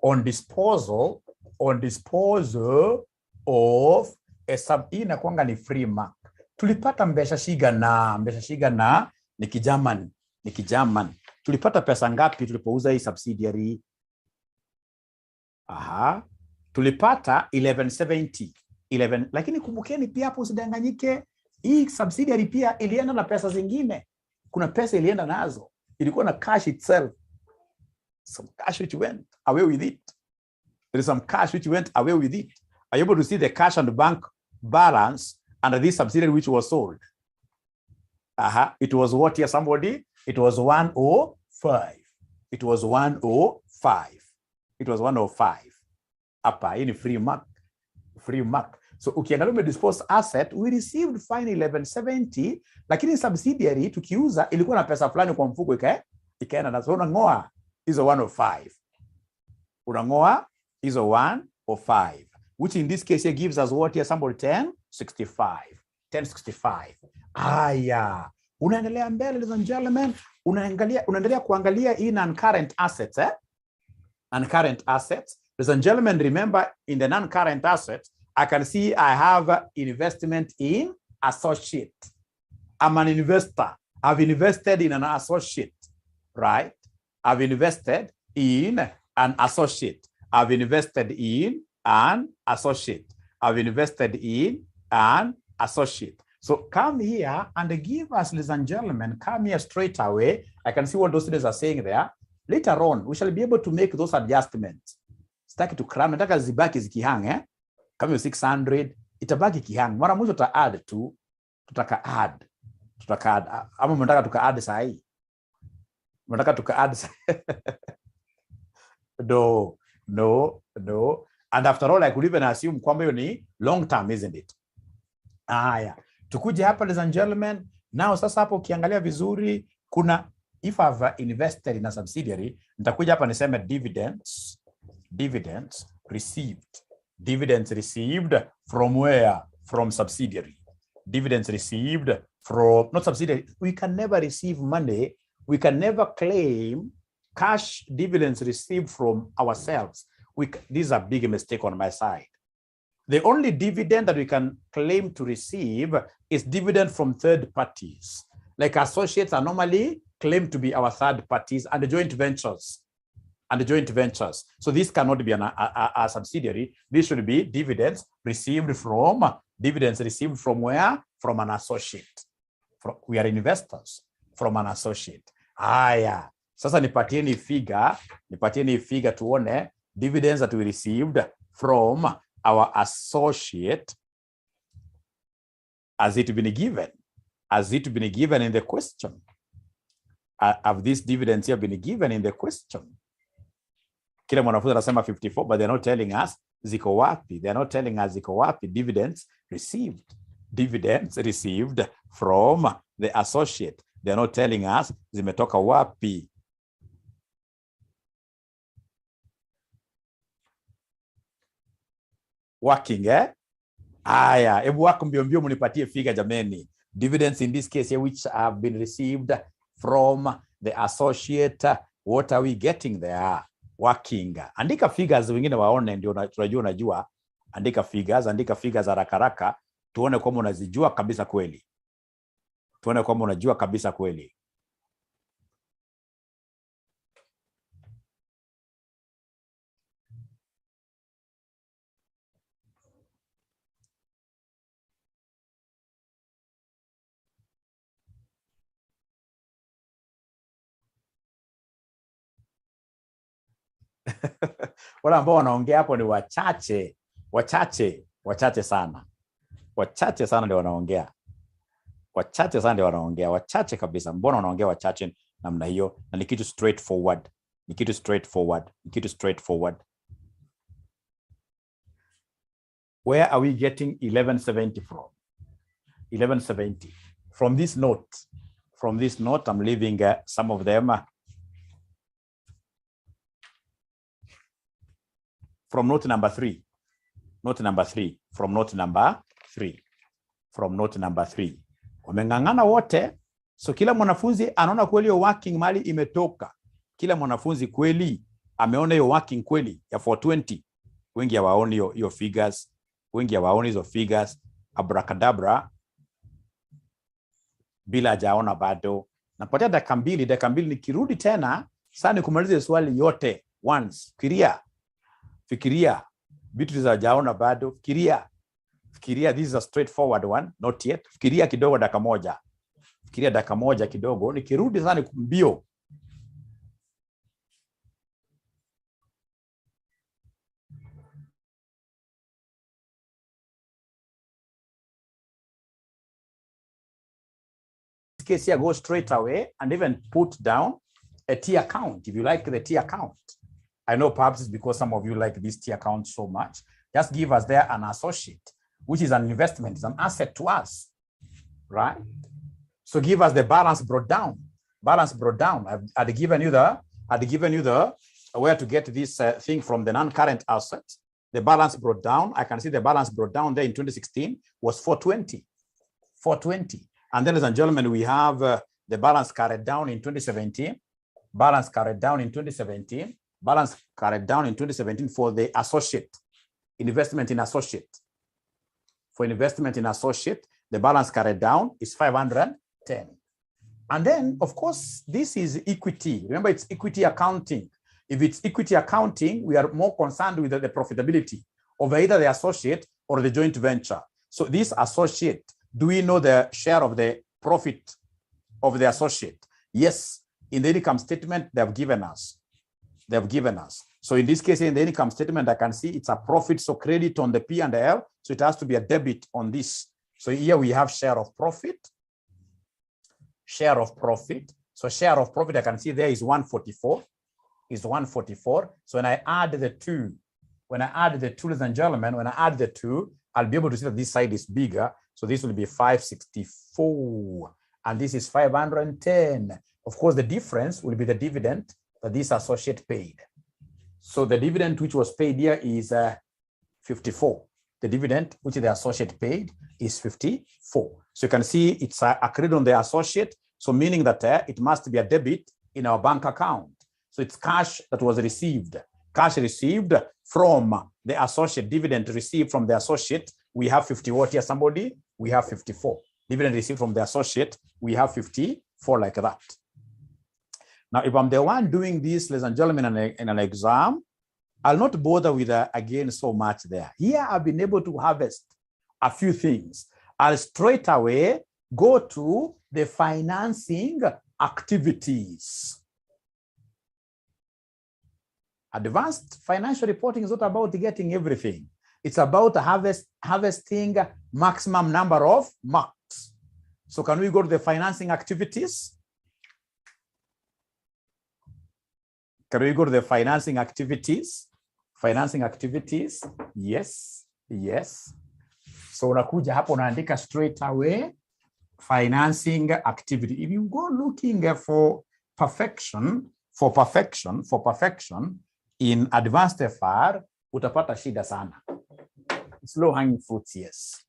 A: on disposal of a sub. Inakuanga ni free mark. Tulipata mbesha shiga na ni kijaman. Tulipata pesa ngapi tulipouza hii subsidiary? Tulipata 1170. Lakini kumbukeni pia hapo usidanganyike, hii subsidiary pia ilienda na pesa zingine. Kuna pesa ilienda nazo. Ilikuwa na cash itself. Some cash which went away with it. There is some cash which went away with it. Are you able to see the cash and the bank balance under this subsidiary which was sold? It was what here, somebody? It was 105. It was 105. Hapa, hii ni free mark. So ukiangalia disposed asset, we received fine 1170, lakini subsidiary tukiuza ilikuwa na pesa fulani kwa mfuko ikaenda na. So unangoa hizo 105. Unangoa hizo 105, which in this case here gives us what here, somebody? 1065. Aya, unaendelea mbele, ladies and gentlemen, unaendelea kuangalia hii non-current assets, non-current assets. Ladies and gentlemen, remember in the non-current assets, I can see I have investment in associate. I'm an investor. I've invested in an associate, right? I've invested in an associate. I've invested in an associate. I've invested in an associate. So come here and give us, ladies and gentlemen, come here straight away. I can see what those students are saying there. Later on, we shall be able to make those adjustments. Staki to cram, nataka zibaki zikihang, kama 600, itabaki kihang. Mara mwisho tuta add tu, tutaka add. Ama mnataka tuka add sahi. Mnataka tuka add sahi. No. And after all, I could even assume kwamba hiyo ni long term, isn't it? Aya, tukuje hapa, ladies and gentlemen. Now sasa hapo ukiangalia vizuri, kuna, if I've invested in a subsidiary, nitakuja hapa niseme dividends received. Dividends received from where? From subsidiary. Dividends received from, not subsidiary. We can never receive money. We can never claim cash dividends received from ourselves. This is a big mistake on my side. The only dividend that we can claim to receive is dividend from third parties. Like associates are normally claimed to be our third parties and the joint ventures. So this cannot be a subsidiary. This should be dividends received from where? From an associate. We are investors from an associate. Aya. Sasa nipatieni figure tuone dividends that we received from our associate. Has it been given? Has it been given in the question? Have these dividends here been given in the question? Kila mwanafunzi anasema 54, but they're not telling us ziko wapi. They're not telling us ziko wapi. Dividends received. Dividends received from the associate. They're not telling us zimetoka wapi. Working, Aya, hebu wako mbio munipatie figure jameni. Dividends in this case here which have been received from the associate. What are we getting there? Working. Andika figures wengine waone ndio tunajua unajua. Andika figures haraka tuone kama unazijua kabisa kweli. Tuone kama unajua kabisa kweli. Wale ambao wanaongea hapo ni wachache. Wachache sana. Wachache sana ndio wanaongea. Wachache sana ndio wanaongea. Wachache kabisa. Mbona wanaongea wachache namna hiyo? Na ni kitu straightforward. Ni kitu straightforward. Ni kitu straightforward. Where are we getting 1170 from? 1170. From this note. From this note, I'm leaving some of them. From note number 3. Note number 3. From note number 3. From note number 3. Wameng'ang'ana wote. So kila mwanafunzi anaona kweli hiyo working mali imetoka. Kila mwanafunzi kweli ameona hiyo working kweli ya 420. Wengi hawaoni hiyo figures. Wengi hawaoni hizo figures. Abracadabra. Bila hajaona bado. Napatia dakika mbili nikirudi tena sasa kumaliza swali yote once. Fikiria vitu za hajaona bado. Fikiria, this is a straightforward one, not yet. Fikiria kidogo dakika moja. Fikiria dakika moja kidogo, nikirudi sana mbio. Case here, go straight away and even put down a T account if you like the T account. I know perhaps it's because some of you like this T account so much. Just give us there an associate, which is an investment, it's an asset to us, right? So give us the balance brought down. Balance brought down. I'd given you the where to get this thing from the non-current assets. The balance brought down. I can see the balance brought down there in 2016 was 420. 420. And then, ladies and gentlemen, we have the balance carried down in 2017. Balance carried down in 2017. Balance carried down in 2017 for the associate. Investment in associate. For investment in associate, the balance carried down is 510. And then, of course, this is equity. Remember, it's equity accounting. If it's equity accounting, we are more concerned with the profitability of either the associate or the joint venture. So this associate, do we know the share of the profit of the associate? Yes. In the income statement, they have given us. They have given us. So in this case, in the income statement, I can see it's a profit. So credit on the P&L. So it has to be a debit on this. So here we have share of profit. Share of profit. So share of profit, I can see there is 144. Is 144. So when I add the two, ladies and gentlemen, when I add the two, I'll be able to see that this side is bigger. So this will be 564. And this is 510. Of course, the difference will be the dividend that this associate paid. So the dividend which was paid here is 54. The dividend which the associate paid is 54. So you can see it's accrued on the associate. So meaning that it must be a debit in our bank account. So it's cash that was received. Cash received from the associate, dividend received from the associate. We have 50 what here, somebody? We have 54. Dividend received from the associate, we have 54 like that. Now, if I'm the one doing this, ladies and gentlemen, in an exam, I'll not bother with, again, so much there. Here, I've been able to harvest a few things. I'll straight away go to the financing activities. Advanced financial reporting is not about getting everything. It's about harvesting maximum number of marks. So can we go to the financing activities? Can we go to the financing activities? Financing activities, yes, yes. So unakuja hapo unaandika straight away financing activity. If you go looking for perfection in advanced FR, utapata shida sana. It's low hanging fruits, yes.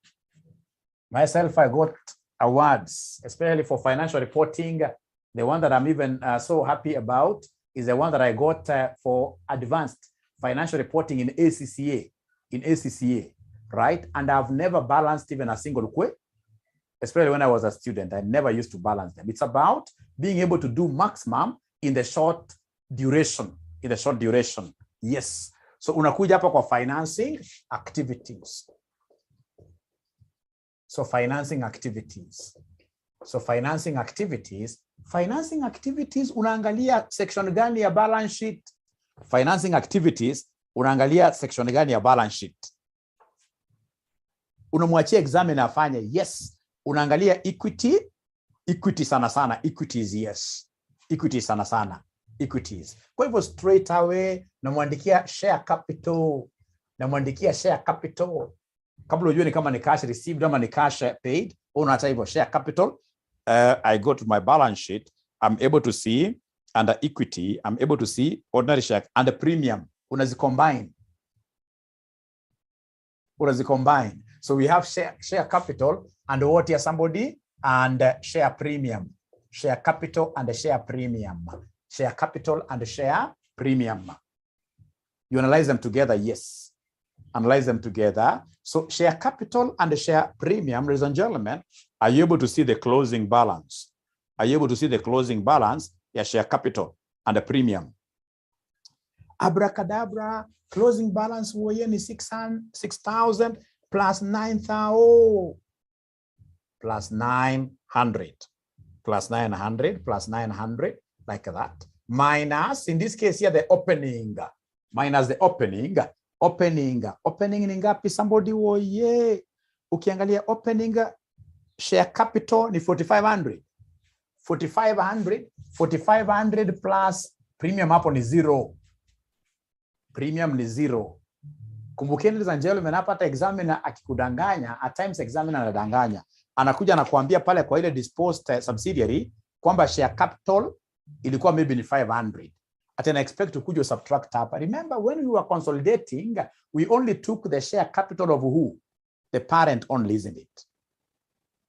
A: Myself, I got awards, especially for financial reporting. The one that I'm even so happy about is the one that I got for advanced financial reporting in ACCA, right? And I've never balanced even a single query, especially when I was a student. I never used to balance them. It's about being able to do maximum in the short duration, yes. So unakuja hapa kwa financing activities. So financing activities. Financing activities, unaangalia section gani ya balance sheet? financing activities, unaangalia section gani ya balance sheet. Unamwachia examiner afanye, yes. Unaangalia equity sana sana, equities, yes. Equities sana sana, equities. Kwa hivyo straight away namwandikia share capital. Namwandikia share capital. Kabla ujue ni kama ni cash received ama ni cash paid, unaacha hivyo share capital. I go to my balance sheet. I'm able to see under equity, I'm able to see ordinary share and the premium. Unazicombine. So we have share capital and what here somebody and share premium. Share capital and share premium. Share capital and share premium. You analyze them together, yes. Analyze them together. So share capital and share premium, ladies and gentlemen, are you able to see the closing balance? Are you able to see the closing balance? Yeah, share capital and the premium. Abracadabra, closing balance is 6,000 plus 9,000 plus 900 plus 900 plus 900 like that. Minus, in this case here, the opening. Minus the opening. Opening ni ngapi? Somebody woye. Ukiangalia opening share capital ni 4,500. 4,500 plus premium hapo ni 0. Premium ni 0. Kumbukeni ladies and gentlemen, hapa hata examiner akikudanganya, at times examiner anadanganya. Anakuja na kuambia pale kwa ile disposed subsidiary kwamba share capital ilikuwa maybe ni 500. At an expect to kuja subtract hapa. Remember when we were consolidating, we only took the share capital of who? The parent only, isn't it?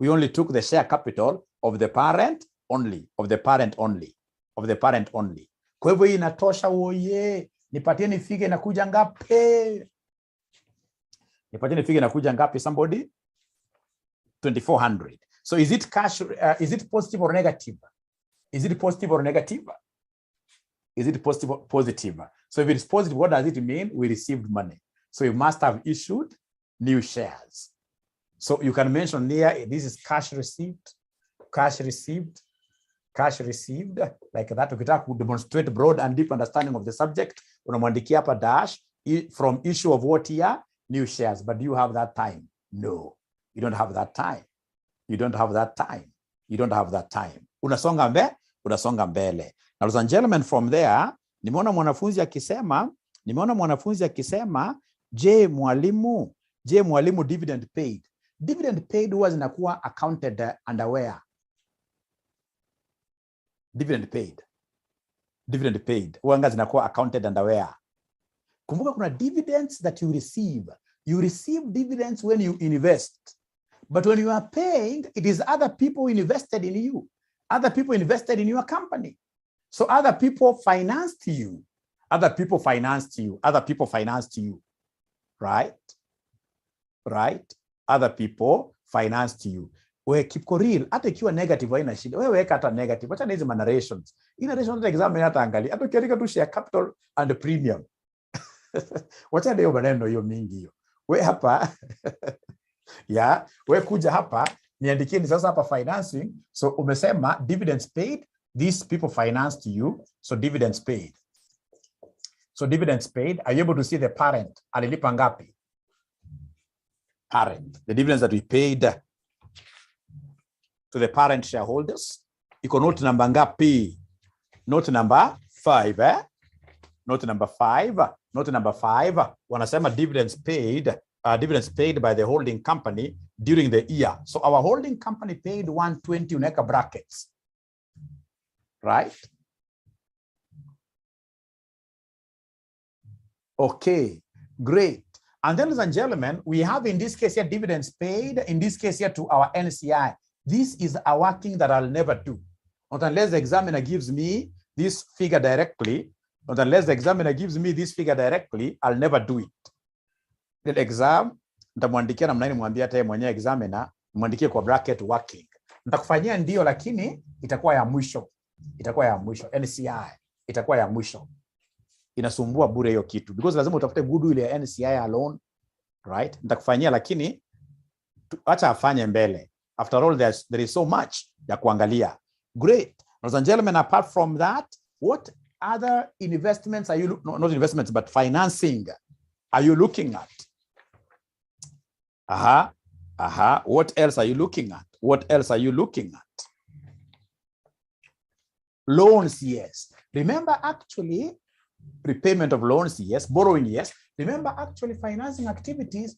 A: We only took the share capital of the parent only, of the parent only, of the parent only. Kwa hivyo inatosha woye. Nipatieni figure inakuja ngapi? Nipatieni figure inakuja ngapi somebody? 2,400. So is it cash, is it positive or negative? Is it positive or negative? Is it positive or positive? So if it is positive, what does it mean? We received money. So you must have issued new shares. So you can mention here, this is cash received, cash received, cash received, like that. Ukitaka to demonstrate broad and deep understanding of the subject, unamwandikia hapa dash from issue of what here? New shares. But do you have that time? No, you don't have that time. You don't have that time. You don't have that time. Unasonga mbele. Now, ladies and gentlemen, from there, nimeona mwanafunzi akisema, je mwalimu dividend paid. Dividend paid huwa zinakuwa accounted under where? Dividend paid. Huwa zinakuwa accounted under where? Kumbuka kuna dividends that you receive. You receive dividends when you invest. But when you are paying, it is other people invested in you. Other people invested in your company. So other people financed you. Other people financed you. Other people financed you. Right? Right? Other people financed you. We keep real. Hata ikiwa negative haina shida. Wewe weka hata negative. Acha hizo narrations. Hii narration examine hata angalia. Hata ukiandika tu share capital and premium. Wacha leo maneno hiyo mingi hiyo. We hapa yeah, we kuja hapa niandikieni sasa hapa financing. So umesema dividends paid. These people financed you. So dividends paid. So dividends paid. Are you able to see the parent? Alilipa ngapi? Parent. The dividends that we paid to the parent shareholders. Iko note number ngapi? Note number 5, eh? Note number 5. Note number 5. Wanasema dividends paid by the holding company during the year. So our holding company paid 120 uneka brackets. Right? Okay, great. And then, ladies and gentlemen, we have in this case here dividends paid, in this case here to our NCI. This is a working that I'll never do. Not unless the examiner gives me this figure directly. Not unless the examiner gives me this figure directly, I'll never do it. The exam, nitamwandikia namna nini mwambia hata yeye mwenyewe examiner, mwandikie kwa bracket working. Nitakufanyia ndio lakini itakuwa ya mwisho. Itakuwa ya mwisho. NCI itakuwa ya mwisho. Inasumbua bure hiyo kitu because lazima utafute goodwill ya NCI alone, right? Nitakufanyia lakini acha afanye mbele. After all, there is so much ya kuangalia. Great. Ladies and gentlemen, apart from that, what other investments are you, no, not investments, but financing are you looking at? What else are you looking at? What else are you looking at? Loans, yes. Remember, actually, repayment of loans, yes. Borrowing, yes. Remember, actually, financing activities,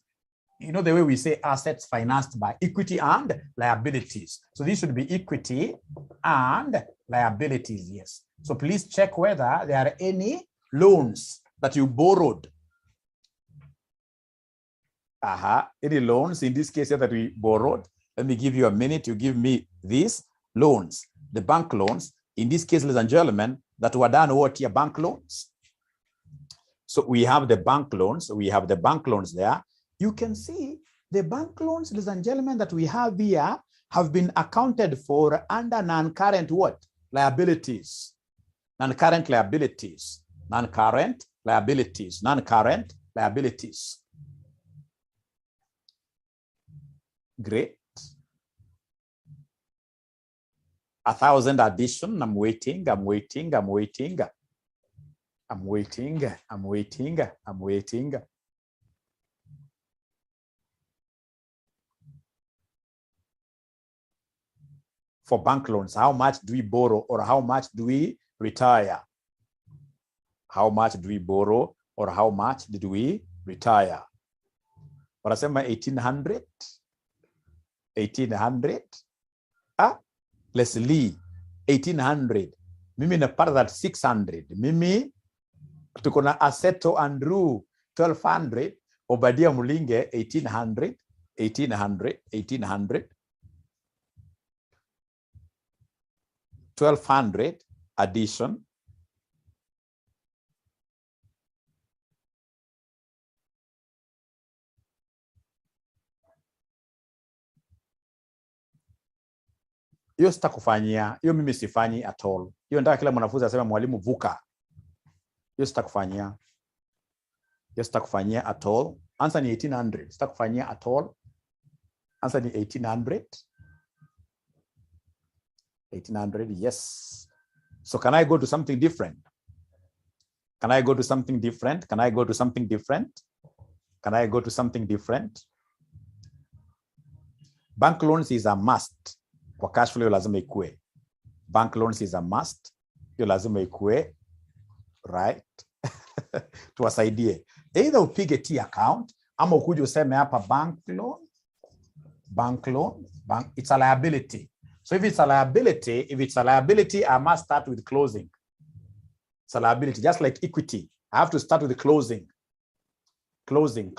A: you know, the way we say assets financed by equity and liabilities. So this should be equity and liabilities, yes. So please check whether there are any loans that you borrowed. Any loans in this case that we borrowed. Let me give you a minute to give me these loans, the bank loans. In this case, ladies and gentlemen, that were done what here, bank loans. So we have the bank loans. We have the bank loans there. You can see the bank loans, ladies and gentlemen, that we have here have been accounted for under non-current what? Liabilities. Non-current liabilities. Non-current liabilities. Non-current liabilities. Great. 1,000 addition. I'm waiting. For bank loans, how much do we borrow or how much do we retire? How much do we borrow or how much did we retire? Wanasema 1,800. 1,800. Leslie, 1,800. Mimi napata that 600. Mimi tuko na Aseto Andrew 1,200. Obadia Mulinge 1,800. 1,800. 1,800. 1,200 addition. Hiyo sitakufanyia, hiyo mimi sifanyi at all. Hiyo nataka kila mwanafunzi aseme mwalimu vuka. Hiyo sitakufanyia. Hiyo sitakufanyia at all. Answer ni 1,800. Sitakufanyia at all. Answer ni 1,800. 1,800, yes. So can I go to something different? Can I go to something different? Can I go to something different? Can I go to something different? Bank loans is a must. Kwa cash flow lazima ikue. Bank loans is a must. Yo lazima ikue. Right? Tuwasaidie. Either upige T account ama ukuje useme hapa bank loan. Bank loan. It's a liability. So if it's a liability, I must start with closing. It's a liability, just like equity. I have to start with the closing. Closing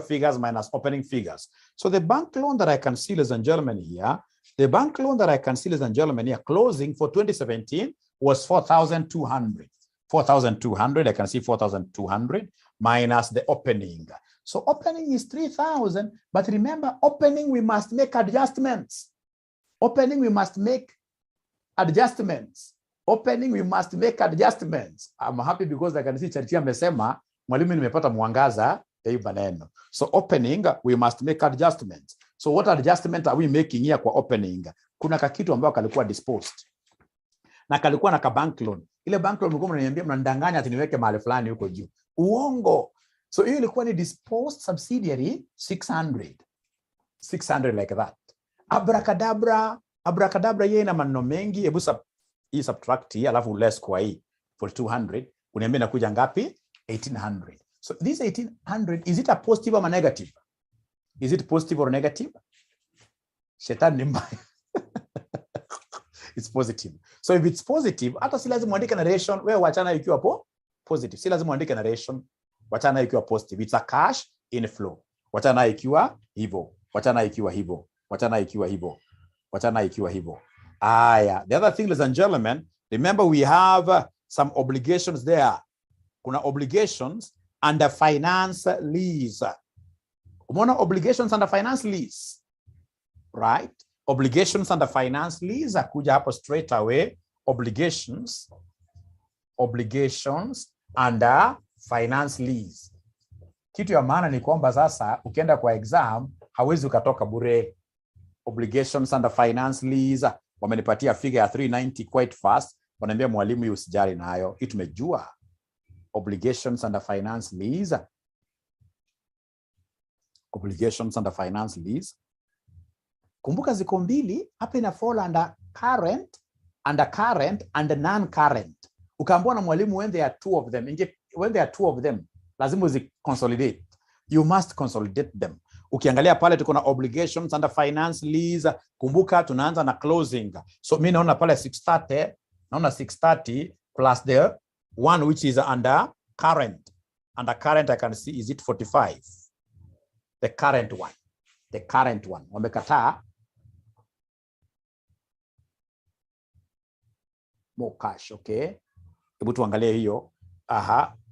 A: figures minus opening figures. So the bank loan that I can see, ladies and gentlemen, here, closing for 2017 was 4,200. 4,200, I can see 4,200 minus the opening. So opening is 3,000, but remember, opening, we must make adjustments. Opening, we must make adjustments. I'm happy because I can see Charity amesema mwalimu nimepata mwangaza ya maneno. So opening, we must make adjustments. So what adjustment are we making here kwa opening? Kuna kakitu ambayo kalikuwa disposed. Na kalikuwa na ka bank loan. Ile bank loan mlikuwa mnaniambia mnandanganya ati niweke mahali fulani huko juu. Uongo. So hiyo ilikuwa ni disposed subsidiary 600. 600 like that. Abracadabra yeye na maneno mengi. Hebu subtract hii alafu less kwa hii for 200. Uniambia inakuja ngapi? 1,800. So this 1,800, is it a positive or a negative? Is it positive or negative? Shetani ni mbaya. It's positive. So if it's positive, hata si lazima uandike narration, wewe wachana ikiwa positive. Si lazima uandike narration, wachana ikiwa positive. It's a cash inflow. Wachana ikiwa hivyo. The other thing, ladies and gentlemen, remember we have some obligations there. Kuna obligations under finance lease. Umeona obligations under finance lease, right? Obligations under finance lease akuja hapo straight away. Obligations under finance lease. Kitu ya maana ni kwamba sasa ukienda kwa exam hawezi ukatoka bure. Obligations under finance lease wamenipatia figure ya 390 quite fast. Wanaambia mwalimu usijali nayo. Hii tumejua. Obligations under finance lease. Obligations under finance lease. Kumbuka ziko mbili, hapa ina fall under current and non-current. Ukaambiwa na mwalimu when there are two of them, lazima uzi consolidate. You must consolidate them. Ukiangalia pale tuko na obligations under finance lease. Kumbuka tunaanza na closing. So mimi naona pale 630 plus the one which is under current. Under current I can see is it 45. The current one. Wamekataa more cash, okay? Hebu tuangalie hiyo.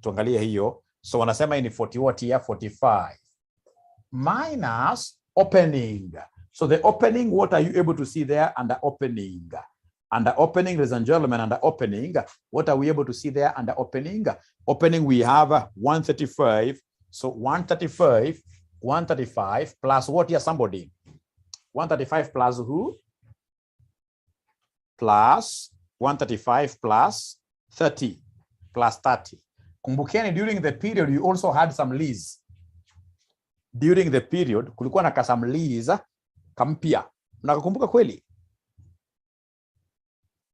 A: Tuangalie hiyo. So wanasema ni 40 what here? 45. Minus opening. So the opening, what are you able to see there under opening? Under opening, ladies and gentlemen, under opening, what are we able to see there under opening? Opening, we have 135. So 135 plus what here, somebody? 135 plus who? Plus 135 plus 30. Plus 30. Kumbukeni, during the period, you also had some lease. During the period, kulikuwa na some lease kampia. Mnakumbuka kweli?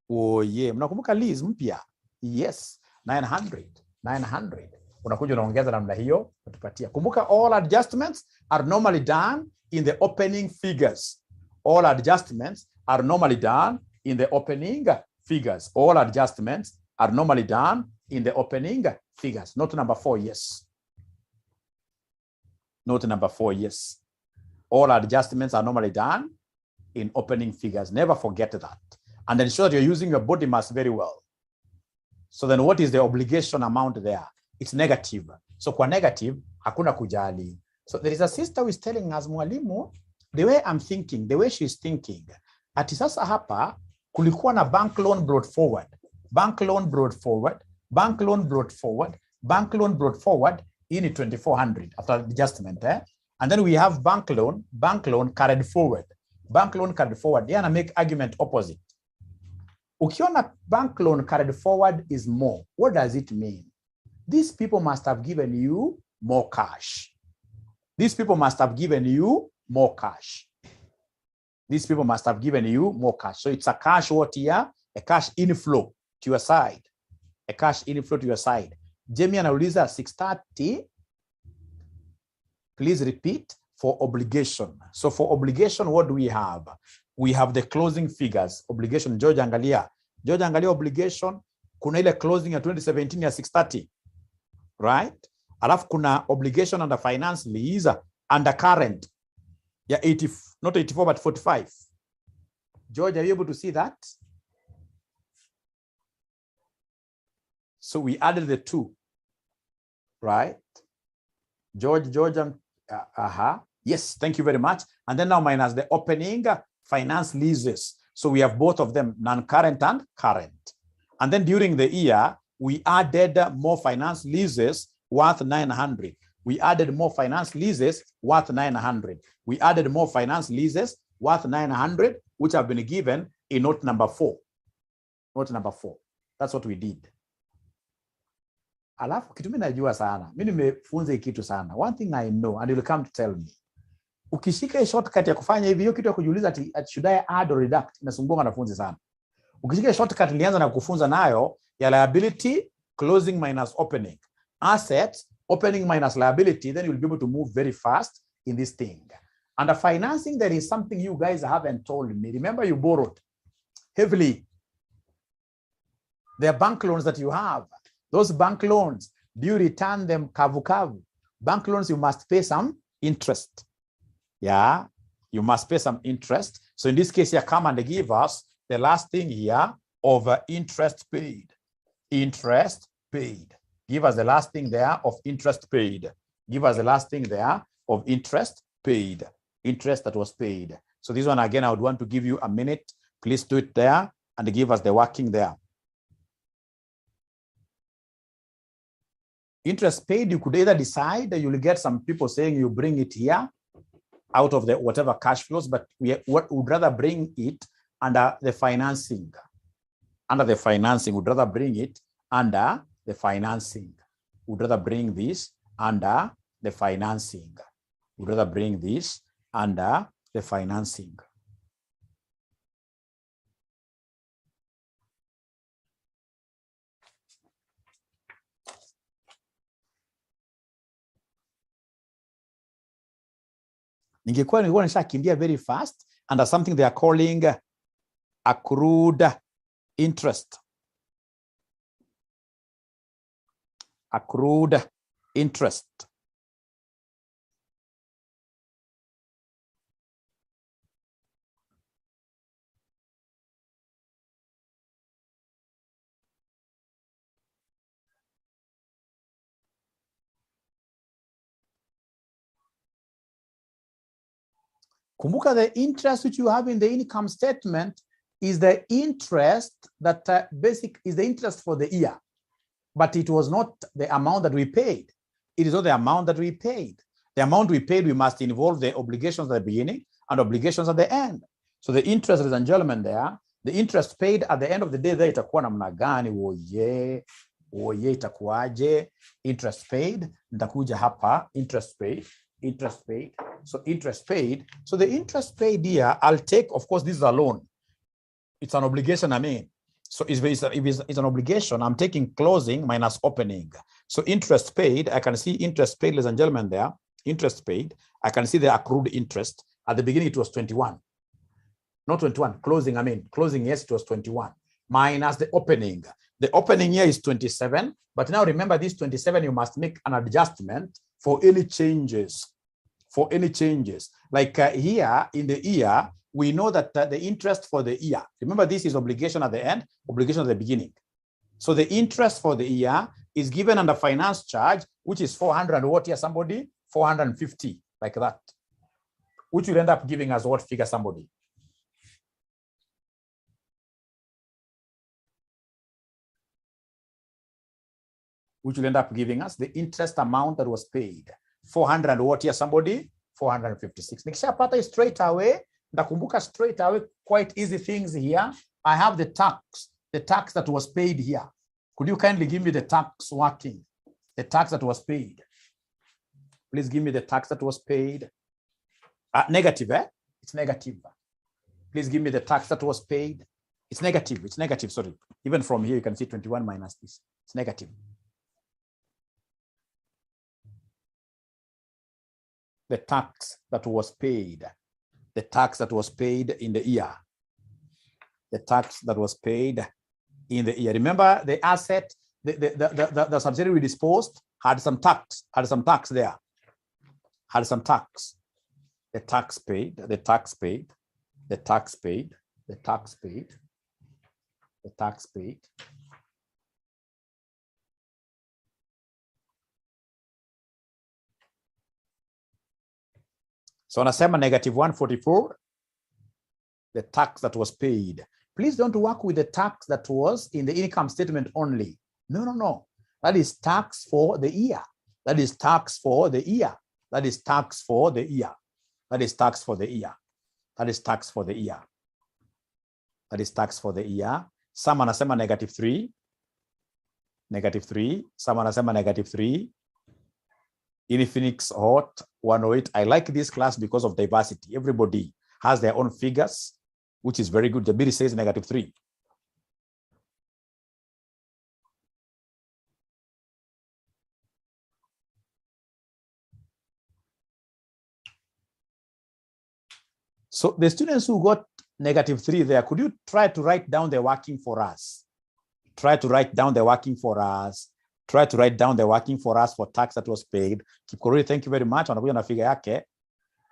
A: Oh yeah, mnakumbuka lease mpya? Yes, 900. Unakuja unaongeza namna hiyo utupatia. Kumbuka all adjustments are normally done in the opening figures. All adjustments are normally done in the opening figures. All adjustments are normally done in the opening figures. Note number 4, yes. Note number 4, yes. All adjustments are normally done in opening figures. Never forget that. And ensure that you're using your body mass very well. So then what is the obligation amount there? It's negative. So kwa negative, hakuna kujali. So there is a sister who is telling us, mwalimu, the way I'm thinking, the way she's thinking, ati sasa hapa, kulikuwa na bank loan brought forward. Bank loan brought forward. Bank loan brought forward. Bank loan brought forward in 2,400 after adjustment. And then we have bank loan carried forward. Bank loan carried forward. Yana make argument opposite. Ukiona bank loan carried forward is more. What does it mean? These people must have given you more cash. These people must have given you more cash. These people must have given you more cash. So it's a cash what here? A cash inflow to your side. A cash inflow to your side. Jamie anauliza 630. Please repeat for obligation. So for obligation, what do we have? We have the closing figures. Obligation, George angalia obligation. Kuna ile closing ya 2017 ya 630. Right? Alafu kuna obligation under finance lease under current. Yeah, 80, not 84, but 45. George, are you able to see that? So we added the two, right? George, yes, thank you very much. And then now minus the opening finance leases. So we have both of them, non-current and current. And then during the year, we added more finance leases worth 900. We added more finance leases worth 900. We added more finance leases worth 900, which have been given in note number 4. Note number 4. That's what we did. Alafu kitu mimi najua sana. Mimi nimefunza kitu sana. One thing I know and you will come to tell me. Ukishika shortcut ya kufanya hivi, hiyo kitu ya kujiuliza ati should I add or deduct, inasumbua wanafunzi sana. Ukishika shortcut ilianza na kufunza nayo ya liability closing minus opening, assets opening minus liability, then you'll be able to move very fast in this thing. Under financing, there is something you guys haven't told me. Remember, you borrowed heavily. There are bank loans that you have. Those bank loans, do you return them kavu? Bank loans, you must pay some interest. Yeah, you must pay some interest. So in this case here, come and give us the last thing here of interest paid. Interest paid. Give us the last thing there of interest paid. Give us the last thing there of interest paid. Interest that was paid. So this one again, I would want to give you a minute. Please do it there and give us the working there. Interest paid, you could either decide that you'll get some people saying you bring it here out of the whatever cash flows, but we would rather bring it under the financing. under the financing. Would rather bring it under the financing. Would rather bring this under the financing. Would rather bring this under the financing. Nilikuwa nishakimbia very fast under something they are calling accrued interest. Accrued interest. Kumbuka, the interest which you have in the income statement is the interest that is the interest for the year, but it was not the amount that we paid. It is not the amount that we paid. The amount we paid, we must involve the obligations at the beginning and obligations at the end. So the interest, ladies and gentlemen, there, the interest paid at the end of the day, there itakuwa namna gani? Oye itakuwaje? Interest paid, nitakuja hapa, interest paid. Interest paid. So interest paid. So the interest paid here, I'll take, of course, this is a loan. It's an obligation, I mean. So if it's an obligation, I'm taking closing minus opening. So interest paid, I can see interest paid, ladies and gentlemen, there. Interest paid. I can see the accrued interest. At the beginning, it was 21. Not 21. Closing, I mean. Closing, yes, it was 21. Minus the opening. The opening here is 27. But now remember, this 27, you must make an adjustment for any changes. For any changes. Like here in the year, we know that the interest for the year, remember this is obligation at the end, obligation at the beginning. So the interest for the year is given under finance charge, which is 400 what here, somebody? 450, like that. Which will end up giving us what figure, somebody? Which will end up giving us the interest amount that was paid. 400 what here, somebody? 456. Nikishapata straight away, ndakumbuka straight away, quite easy things here. I have the tax that was paid here. Could you kindly give me the tax working? The tax that was paid. Please give me the tax that was paid. Negative, eh? It's negative. Please give me the tax that was paid. It's negative, sorry. Even from here, you can see 21 minus this. It's negative. The tax that was paid. The tax that was paid in the year. The tax that was paid in the year. Remember the asset, the subsidiary we disposed had some tax there. Had some tax. The tax paid, the tax paid, the tax paid, the tax paid, the tax paid. So anasema negative 144, the tax that was paid. Please don't work with the tax that was in the income statement only. No. That is tax for the year. That is tax for the year. That is tax for the year. That is tax for the year. That is tax for the year. That is tax for the year. Some anasema negative 3. Negative 3. Some anasema negative 3. In Phoenix Hot 108. I like this class because of diversity. Everybody has their own figures, which is very good. The bill says negative 3. So the students who got negative 3 there, could you try to write down the working for us? Try to write down the working for us. Try to write down the working for us for tax that was paid. Kipkorori, thank you very much. Wanakuja na figure yake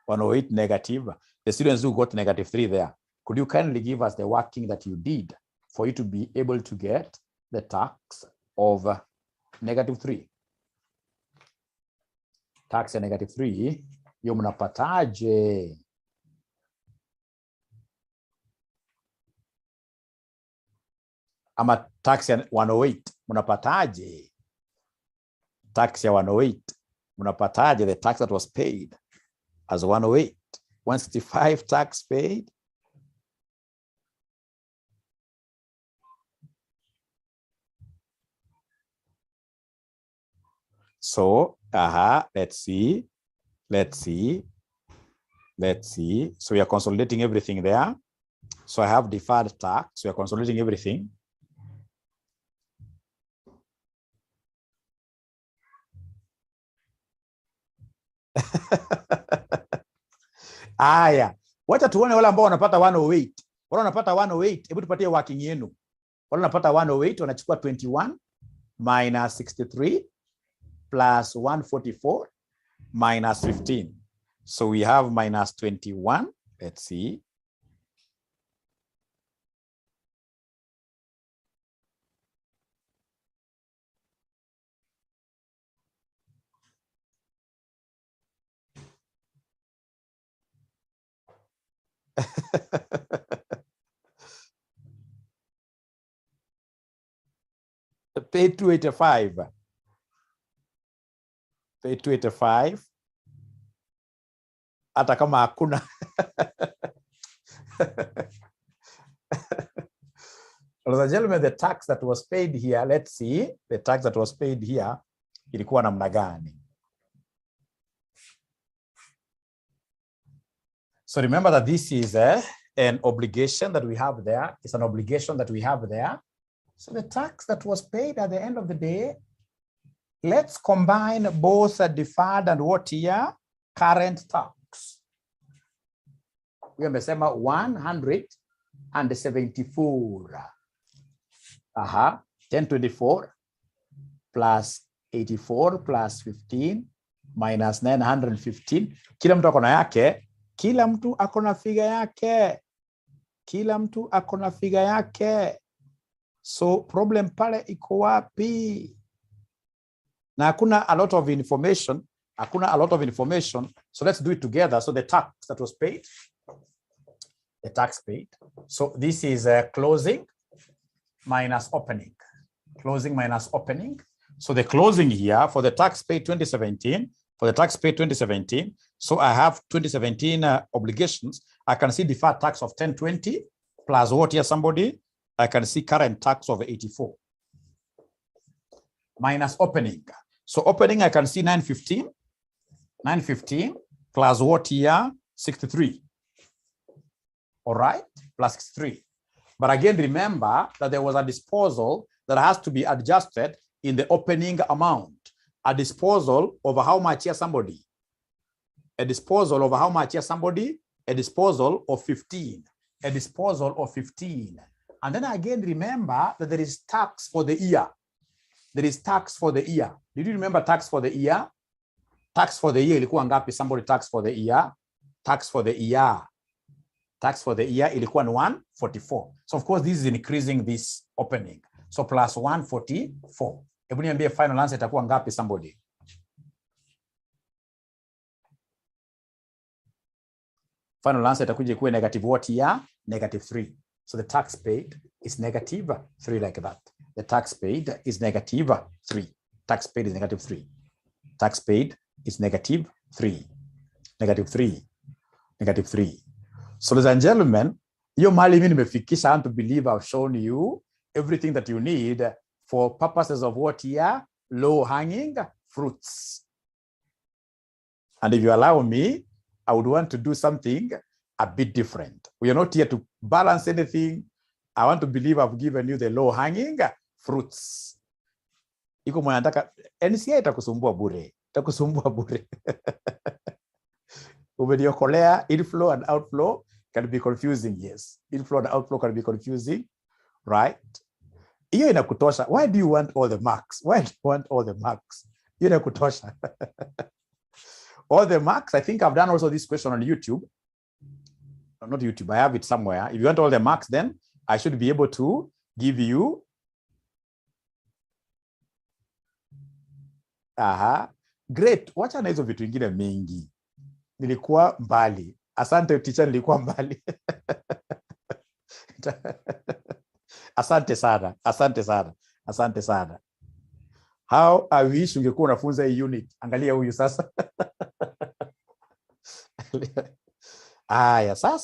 A: 108 negative. The students who got negative 3 there, could you kindly give us the working that you did for you to be able to get the tax of negative 3? Tax ya negative 3, hiyo mnapataje? Ama tax ya 108, mnapataje? Tax ya 108, mnapataje the tax that was paid as 108? 165 tax paid. So, let's see. So we are consolidating everything there. So I have deferred tax. We are consolidating everything. Aya, wacha tuone wale ambao wanapata 108. Wale wanapata 108, hebu tupatie working yenu. Wale wanapata 108 wanachukua 21 minus 63 plus 144 minus 15. So we have minus 21. Let's see. Pay 285. Pay 285. Hata kama hakuna. Ladies and gentlemen, the tax that was paid here, let's see. The tax that was paid here, ilikuwa namna gani? So remember that this is an obligation that we have there. It's an obligation that we have there. So the tax that was paid at the end of the day, let's combine both deferred and what here? Current tax. We amesema 174. 1024 plus 84 plus 15 minus 915. Kila mtu akona yake. Kila mtu akona figure yake. Kila mtu akona figure yake. So problem pale iko wapi? Na hakuna a lot of information. Hakuna a lot of information. So let's do it together. So the tax that was paid. The tax paid. So this is closing minus opening. Closing minus opening. So the closing here for the tax paid 2017. For the tax paid 2017. So I have 2017 obligations. I can see deferred tax of 1020 plus what here somebody? I can see current tax of 84 minus opening. So opening, I can see 915 plus what here? 63. All right, plus 63. But again, remember that there was a disposal that has to be adjusted in the opening amount. A disposal over how much here somebody? A disposal over how much here somebody? A disposal of 15. A disposal of 15. And then again, remember that there is tax for the year. There is tax for the year. Did you remember tax for the year? Tax for the year ilikuwa ngapi? Somebody tax for the year. Tax for the year. Tax for the year ilikuwa 144. So of course this is increasing this opening. So plus 144. Hebu niambie final answer itakuwa ngapi somebody? Final answer itakuja kuwa negative what year? Negative 3. So the tax paid is negative 3 like that. The tax paid is negative 3. Tax paid is negative 3. Tax paid is negative 3. Negative 3. Negative 3. So ladies and gentlemen, hiyo mali mimi nimefikisha. I want to believe I've shown you everything that you need for purposes of what here? Low-hanging fruits. And if you allow me, I would want to do something a bit different. We are not here to balance anything. I want to believe I've given you the low-hanging fruits. Iko mwana nataka NCA itakusumbua bure. Itakusumbua bure. Umeniokolea. Inflow and outflow can be confusing, yes. Inflow and outflow can be confusing, right? Hiyo inakutosha. Why do you want all the marks? Why do you want all the marks? Hiyo inakutosha. All the marks. I think I've done also this question on YouTube. Not YouTube, I have it somewhere. If you want all the marks, then I should be able to give you great. Wacha na hizo vitu vingine mingi. Nilikuwa mbali. Asante teacher, nilikuwa mbali. Asante sana. Asante sana. Asante sana. How I wish ungekuwa unafunza hii unit. Angalia huyu sasa. Aya, sasa